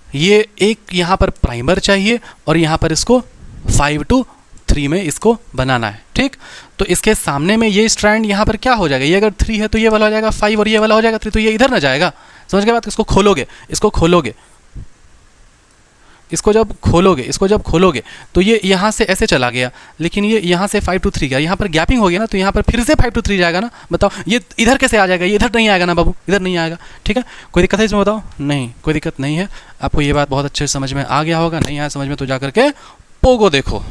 ये एक यहाँ पर प्राइमर चाहिए और यहाँ पर इसको 5 to 3 में इसको बनाना है, ठीक। तो इसके सामने में ये स्ट्रैंड यहाँ पर क्या हो जाएगा? ये अगर 3 है तो ये वाला हो जाएगा 5, और ये वाला हो जाएगा 3, तो ये इधर ना जाएगा। समझ गए बात? इसको जब खोलोगे तो ये यहाँ से ऐसे चला गया, लेकिन ये यहाँ से 5 to 3 गया, यहाँ पर गैपिंग हो गया ना, तो यहाँ पर फिर से 5 to 3 जाएगा ना। बताओ ये इधर कैसे आ जाएगा? ये इधर नहीं आएगा ना बाबू, इधर नहीं आएगा, ठीक है। कोई दिक्कत है इसमें बताओ? नहीं, कोई दिक्कत नहीं है। आपको ये बात बहुत अच्छे से समझ में आ गया होगा। नहीं आया समझ में तो जा करके पोगो देखो।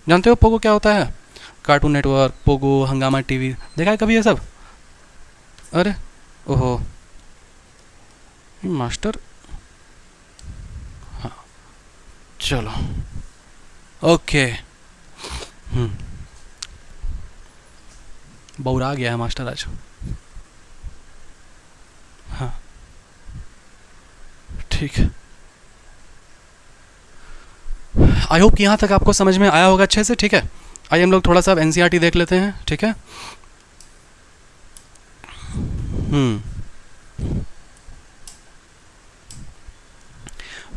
जानते हो पोगो क्या होता है? कार्टून नेटवर्क, पोगो, हंगामा टीवी, देखा है कभी ये सब? अरे ओहो मास्टर, चलो ओके। बौरा गया है मास्टर आज। हाँ ठीक है, आई होप कि यहाँ तक आपको समझ में आया होगा अच्छे से, ठीक है। आइए हम लोग थोड़ा सा एनसीईआरटी देख लेते हैं, ठीक है।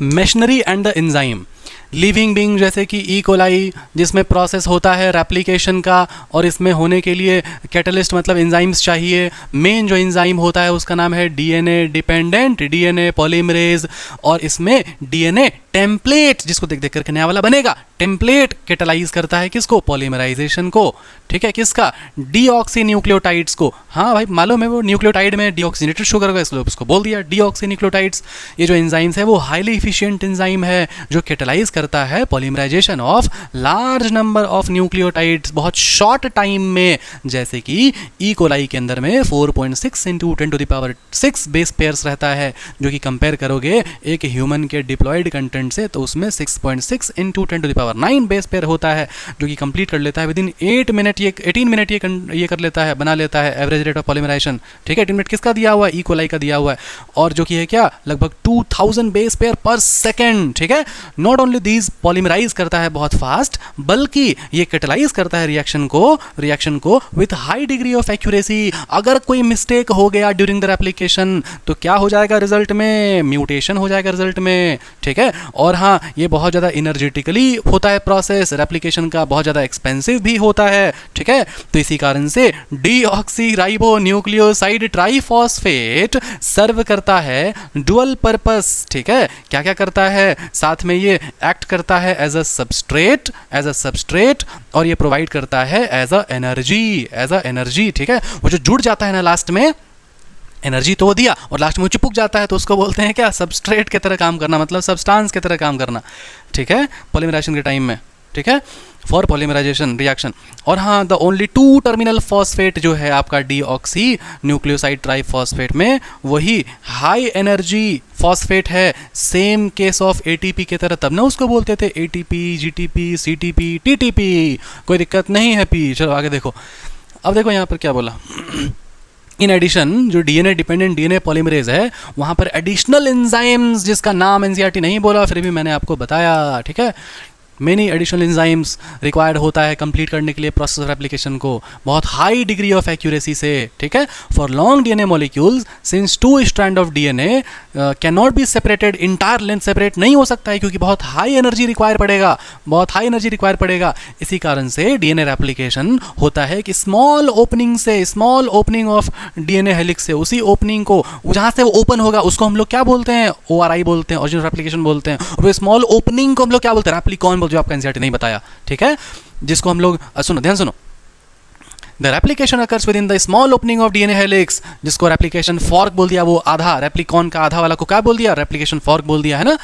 Machinery and the enzyme. Living being जैसे कि ई कोलाई, जिसमें प्रोसेस होता है रेप्लिकेशन का, और इसमें होने के लिए कैटलिस्ट मतलब एंजाइम्स चाहिए। मेन जो एंजाइम होता है उसका नाम है डीएनए डिपेंडेंट डीएनए पॉलीमरेज, और इसमें डीएनए टेम्पलेट, जिसको देख देख करके नया वाला बनेगा, टेम्पलेट कैटलाइज करता है किसको? पॉलीमराइजेशन को, ठीक है। किसका? डीऑक्सी न्यूक्लियोटाइड्स को। हाँ भाई मालूम है, वो न्यूक्लियोटाइड में डीऑक्सीनेटेड शुगर का, इसलिए उसको बोल दिया डीऑक्सी न्यूक्लियोटाइड्स। ये जो एंजाइम्स है वो हाईली एफिशिएंट एंजाइम है जो कैटलाइज करता है polymerisation of large number of nucleotides बहुत शॉर्ट टाइम में। जैसे कि ई कोलाई के अंदर में 4.6 × 10⁶ बेस पेयर्स रहता है, जो कि कंपेयर करोगे एक ह्यूमन के डिप्लॉयड कंटेंट से, तो उसमें 6.6 × 10⁹ बेस पेयर होता है, जो कि कंप्लीट कर लेता है विदिन 18 मिनट ये कर लेता है, बना लेता है एवरेज रेट ऑफ पॉलीमराइजेशन, ठीक है। 18 मिनट किसका दिया हुआ है? ई कोलाई का दिया हुआ है, और जो कि है क्या? लगभग 2000 बेस पेयर पर सेकेंड, ठीक है। नॉट ओनली दीज पॉलीमराइज करता है बहुत फास्ट, बल्कि ये कैटलाइज करता है रिएक्शन को with high degree of accuracy. अगर कोई मिस्टेक हो गया ड्यूरिंग द रेप्लिकेशन तो क्या हो जाएगा रिजल्ट में? म्यूटेशन हो जाएगा रिजल्ट में, ठीक है। और हाँ, ये बहुत ज़्यादा एनर्जेटिकली होता है प्रोसेस रेप्लिकेशन का, बहुत ज़्यादा एक्सपेंसिव भी होता है, ठीक है। तो इसी कारण से डीऑक्सीराइबो न्यूक्लियोसाइड ट्राइफॉस्फेट सर्व करता है डुअल पर्पस, ठीक है। क्या क्या करता है? साथ में ये एक्ट करता है एज अ सबस्ट्रेट, और ये प्रोवाइड करता है एज अ एनर्जी, ठीक है। वो जो जुड़ जाता है ना लास्ट में, एनर्जी तो वो दिया और लास्ट में चिपक जाता है, तो उसको बोलते हैं क्या? सबस्ट्रेट की तरह काम करना, मतलब सब्सटेंस की तरह काम करना, ठीक है, पॉलीमराइजेशन के टाइम में, ठीक है, फॉर पॉलीमराइजेशन रिएक्शन। और हाँ, द ओनली 2 टर्मिनल फॉस्फेट जो है आपका डीऑक्सी न्यूक्लियोसाइड ट्राइफॉस्फेट में, वही हाई एनर्जी फॉस्फेट है, सेम केस ऑफ एटीपी की तरह। तब ना उसको बोलते थे एटीपी, जीटीपी, सीटीपी, टीटीपी, कोई दिक्कत नहीं है पी। चलो आगे देखो, अब देखो यहाँ पर क्या बोला। इन एडिशन जो डीएनए डिपेंडेंट डीएनए पॉलीमरेज है, वहाँ पर एडिशनल एंजाइम्स जिसका नाम एनसीईआरटी नहीं बोला, फिर भी मैंने आपको बताया, ठीक है। मेनी एडिशनल एंजाइम्स रिक्वायर्ड होता है कंप्लीट करने के लिए प्रोसेस ऑफ रेप्लिकेशन को, बहुत हाई डिग्री ऑफ एक्यूरेसी से, ठीक है। For long DNA molecules, since 2 strand of DNA can not be separated, entire length separate नहीं हो सकता है क्योंकि बहुत हाई एनर्जी रिक्वायर पड़ेगा, बहुत हाई एनर्जी रिक्वायर पड़ेगा। इसी कारण से डीएनए रेप्लिकेशन होता है कि स्मॉल ओपनिंग से, small opening of DNA helix से, उसी ओपनिंग को जहाँ से वो ओपन होगा उसको हम लोग क्या बोलते हैं, ओआरआई बोलते हैं, ओरिजिनल रेप्लिकेशन बोलते हैं। और वो स्मॉल ओपनिंग को हम लोग क्या बोलते हैं, रेप्लिकॉन, जो आपका एनसीईआरटी नहीं बताया, ठीक है, जिसको हम लोग सुनो, ध्यान सुनो। The replication occurs with in the small opening of DNA helix, जिसको रेप्लिकेशन फॉर्क बोल दिया, वो आधा रेप्लिकॉन का आधा वाला को क्या बोल दिया, रेप्लिकेशन फॉर्क बोल दिया, है ना,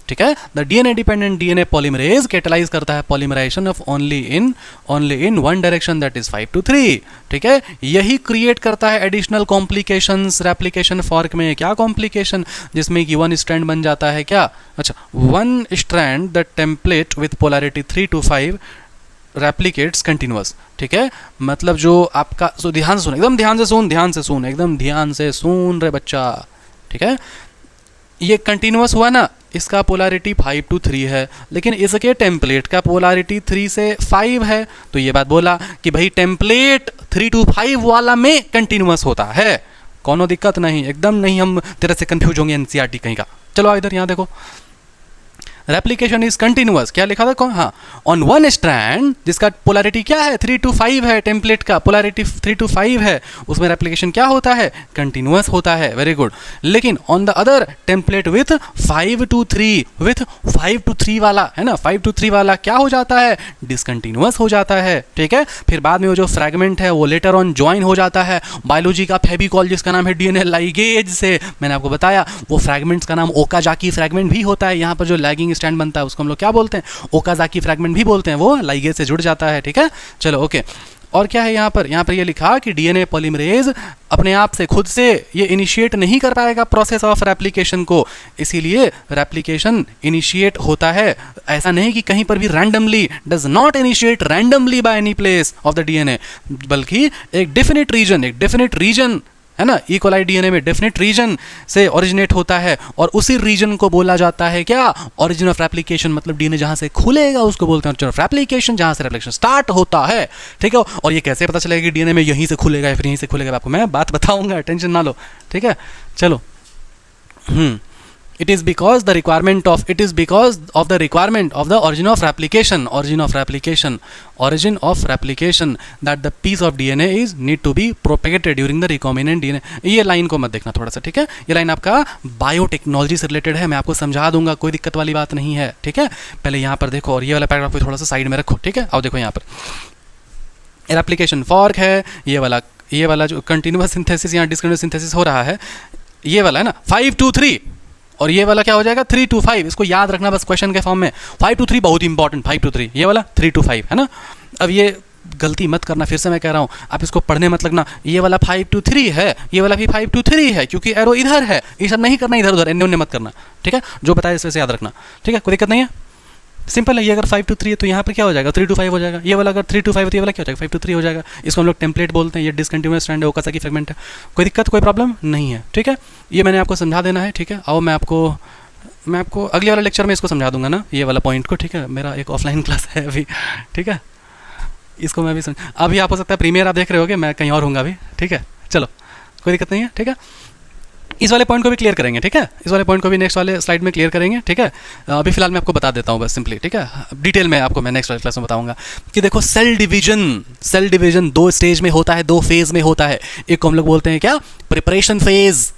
ठीक है। The DNA dependent DNA polymerase catalyse करता है polymerisation of only in one direction, that is 5 to 3, ठीक है। यही क्रिएट करता है एडिशनल कॉम्प्लिकेशंस रेप्लिकेशन फॉर्क में। क्या कॉम्प्लिकेशन, जिसमें कि 1 स्ट्रैंड बन जाता है, क्या, अच्छा 1 strand the template with polarity 3 to 5 replicates continuous, ठीक है। मतलब जो आपका, सो ध्यान से सुन, एकदम ध्यान से सुन, ध्यान से सुन, एकदम ध्यान से सुन रे बच्चा, ठीक है। ये कंटिन्यूअस हुआ ना, इसका पोलैरिटी 5 to 3 है, लेकिन इसके टेम्पलेट का पोलैरिटी 3 से 5 है। तो ये बात बोला कि भाई टेम्पलेट 3 to 5 वाला में कंटिन्यूअस होता है, कोनो दिक्कत नहीं, एकदम नहीं हम तेरे से कंफ्यूज होंगे एनसीईआरटी कहीं का। चलो इधर यहाँ देखो, रेप्लिकेशन इज कंटिन्यूअस, क्या लिखा था कौन, हाँ, ऑन 1 स्ट्रैंड जिसका पोलैरिटी क्या है, 3 to 5 है, टेम्पलेट का पोलैरिटी 3 to 5 है, उसमें रेप्लिकेशन क्या होता है, कंटिन्यूअस होता है, वेरी गुड। लेकिन on the other template with 5 to 3 वाला है ना, 5 to 3 वाला क्या हो जाता है, डिसकंटिन्यूअस हो जाता है, ठीक है। फिर बाद में वो जो फ्रैगमेंट है वो लेटर ऑन ज्वाइन हो जाता है बायोलॉजी का फेविकॉल जिसका नाम है डीएनए लाइगेज से, मैंने आपको बताया वो फ्रैगमेंट्स का नाम ओकाजाकी फ्रैगमेंट भी होता है। यहाँ पर जो लैगिंग स्टैंड बनता है उसको हम लोग क्या बोलते हैं, ओकाजाकी फ्रैगमेंट भी बोलते हैं, वो लाइगेज से जुड़ जाता है, ठीक है। चलो ओके, और क्या है यहाँ पर ये लिखा कि डीएनए पॉलीमरेज अपने आप से खुद से ये इनिशिएट नहीं कर पाएगा प्रोसेस ऑफ रेप्लिकेशन को, इसीलिए रेप्लिकेशन इनिशिएट होता है, ऐसा नहीं कि कहीं पर भी randomly, does not initiate randomly by any place of the DNA, बल्कि एक डेफिनेट रीजन है ना, ई कोलाई डीएनए में डेफिनेट रीजन से ओरिजिनेट होता है, और उसी रीजन को बोला जाता है क्या, ओरिजिन ऑफ रेप्लिकेशन। मतलब डीएनए जहां से खुलेगा उसको बोलते हैं ओरिजिन ऑफ रेप्लिकेशन, जहां से रेप्लिकेशन स्टार्ट होता है, ठीक है। और ये कैसे पता चलेगा कि डीएनए में यहीं से खुलेगा या फिर यहीं से खुलेगा, आपको मैं बात बताऊंगा, टेंशन ना लो, ठीक है। चलो it is because of the requirement of the origin of replication that the piece of DNA is need to be propagated during the recombinant DNA। ये लाइन को मत देखना थोड़ा सा, ठीक है, ये लाइन आपका बायोटेक्नोलॉजी से रिलेटेड है, मैं आपको समझा दूंगा, कोई दिक्कत वाली बात नहीं है, ठीक है। पहले यहाँ पर देखो, और ये वाला पैराग्राफ को थोड़ा सा साइड में रखो, ठीक है। अब देखो यहाँ पर रेप्लिकेशन फॉर्क है, ये वाला जो कंटिन्यूअस सिंथेसिस या डिसकंटिन्यूअस सिंथेसिस हो रहा है, ये वाला है ना 5 to 3, और ये वाला क्या हो जाएगा 3 to 5, इसको याद रखना बस क्वेश्चन के फॉर्म में। 5 to 3 बहुत इंपॉर्टेंट, 5 to 3, ये वाला 3 to 5 है ना। अब ये गलती मत करना, फिर से मैं कह रहा हूँ, आप इसको पढ़ने मत लगना, ये वाला 5 to 3 है, ये वाला भी 5 to 3 है, क्योंकि एरो इधर है, ये सब नहीं करना, इधर उधर एन्ने उन्ने मत करना, ठीक है। जो बताया इस वजह से याद रखना, ठीक है, कोई दिक्कत नहीं है, सिंपल है। ये अगर 5 to 3 है तो यहाँ पर क्या हो जाएगा 3 to 5 हो जाएगा, ये वाला अगर 3 to 5 है तो ये वाला क्या हो जाएगा 5 to 3 हो जाएगा। इसको हम लोग टेम्पलेट बोलते हैं, ये डिसकंटिन्यूअस स्ट्रैंड है, ओकाजाकी फ्रैगमेंट है, कोई दिक्कत कोई प्रॉब्लम नहीं है, ठीक है। ये मैंने आपको समझा देना है, ठीक है। आओ मैं आपको अगले वाला लेक्चर में इसको समझा दूंगा ना, ये वाला पॉइंट को, ठीक है। मेरा एक ऑफलाइन क्लास है अभी, ठीक है, इसको मैं भी अभी आप हो सकता है प्रीमियर आप देख रहे होगे, मैं कहीं और हूँगा अभी, ठीक है। चलो कोई दिक्कत नहीं है, ठीक है। इस वाले पॉइंट को भी क्लियर करेंगे, ठीक है, इस वाले पॉइंट को भी नेक्स्ट वाले स्लाइड में क्लियर करेंगे, ठीक है। अभी फिलहाल मैं आपको बता देता हूँ बस सिंपली, ठीक है, डिटेल में आपको मैं नेक्स्ट वाले क्लास में बताऊंगा कि देखो सेल डिवीजन 2 स्टेज में होता है, 2 फेज में होता है। एक को हम लोग बोलते हैं क्या, प्रिपरेशन फेज,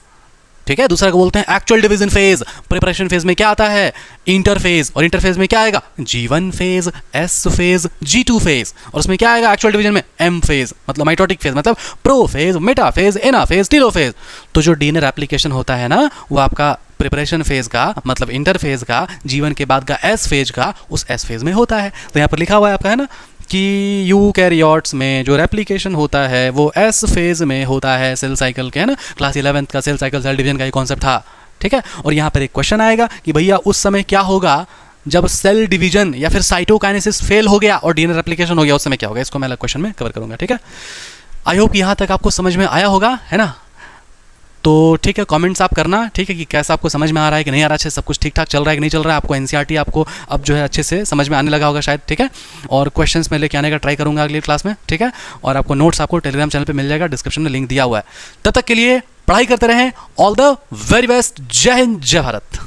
ठीक है। दूसरा को बोलते हैं actual division phase. Preparation phase में क्या आता है? इंटरफेज। और इंटरफेज में क्या आएगा? G1 phase, S phase, G2 phase. और उसमें क्या आएगा एक्चुअल डिवीजन में? M फेज, मतलब माइटोटिक फेज, मतलब प्रो फेज, मेटा फेज, एना फेज, टीलो फेज। तो जो डीएनए रेप्लिकेशन होता है ना, वो आपका प्रिपरेशन फेज का, मतलब इंटर फेज का, G1 के बाद का S फेज का, उस S फेज में होता है। तो यहाँ पर लिखा हुआ है आपका, है ना, कि यूकैरियोट्स में जो रेप्लिकेशन होता है वो एस फेज में होता है सेल साइकिल के, है ना। क्लास 11th का सेल साइकिल, सेल डिवीजन का ये कॉन्सेप्ट था, ठीक है। और यहाँ पर एक क्वेश्चन आएगा कि भैया उस समय क्या होगा जब सेल डिवीजन या फिर साइटोकाइनेसिस फेल हो गया और डीएनए रेप्लिकेशन हो गया, उस समय क्या होगा? इसको मैं अलग क्वेश्चन में कवर करूंगा, ठीक है। आई होप यहाँ तक आपको समझ में आया होगा, है ना। तो ठीक है, कमेंट्स आप करना, ठीक है, कि कैसा आपको समझ में आ रहा है कि नहीं आ रहा, अच्छे सब कुछ ठीक ठाक चल रहा है कि नहीं चल रहा है, आपको एनसीईआरटी आपको अब जो है अच्छे से समझ में आने लगा होगा शायद, ठीक है। और क्वेश्चंस में लेके आने का ट्राई करूंगा अगली क्लास में, ठीक है। और आपको नोट्स आपको टेलीग्राम चैनल पे मिल जाएगा, डिस्क्रिप्शन में लिंक दिया हुआ है। तब तक के लिए पढ़ाई करते रहें। All the very best. जय हिंद, जय भारत।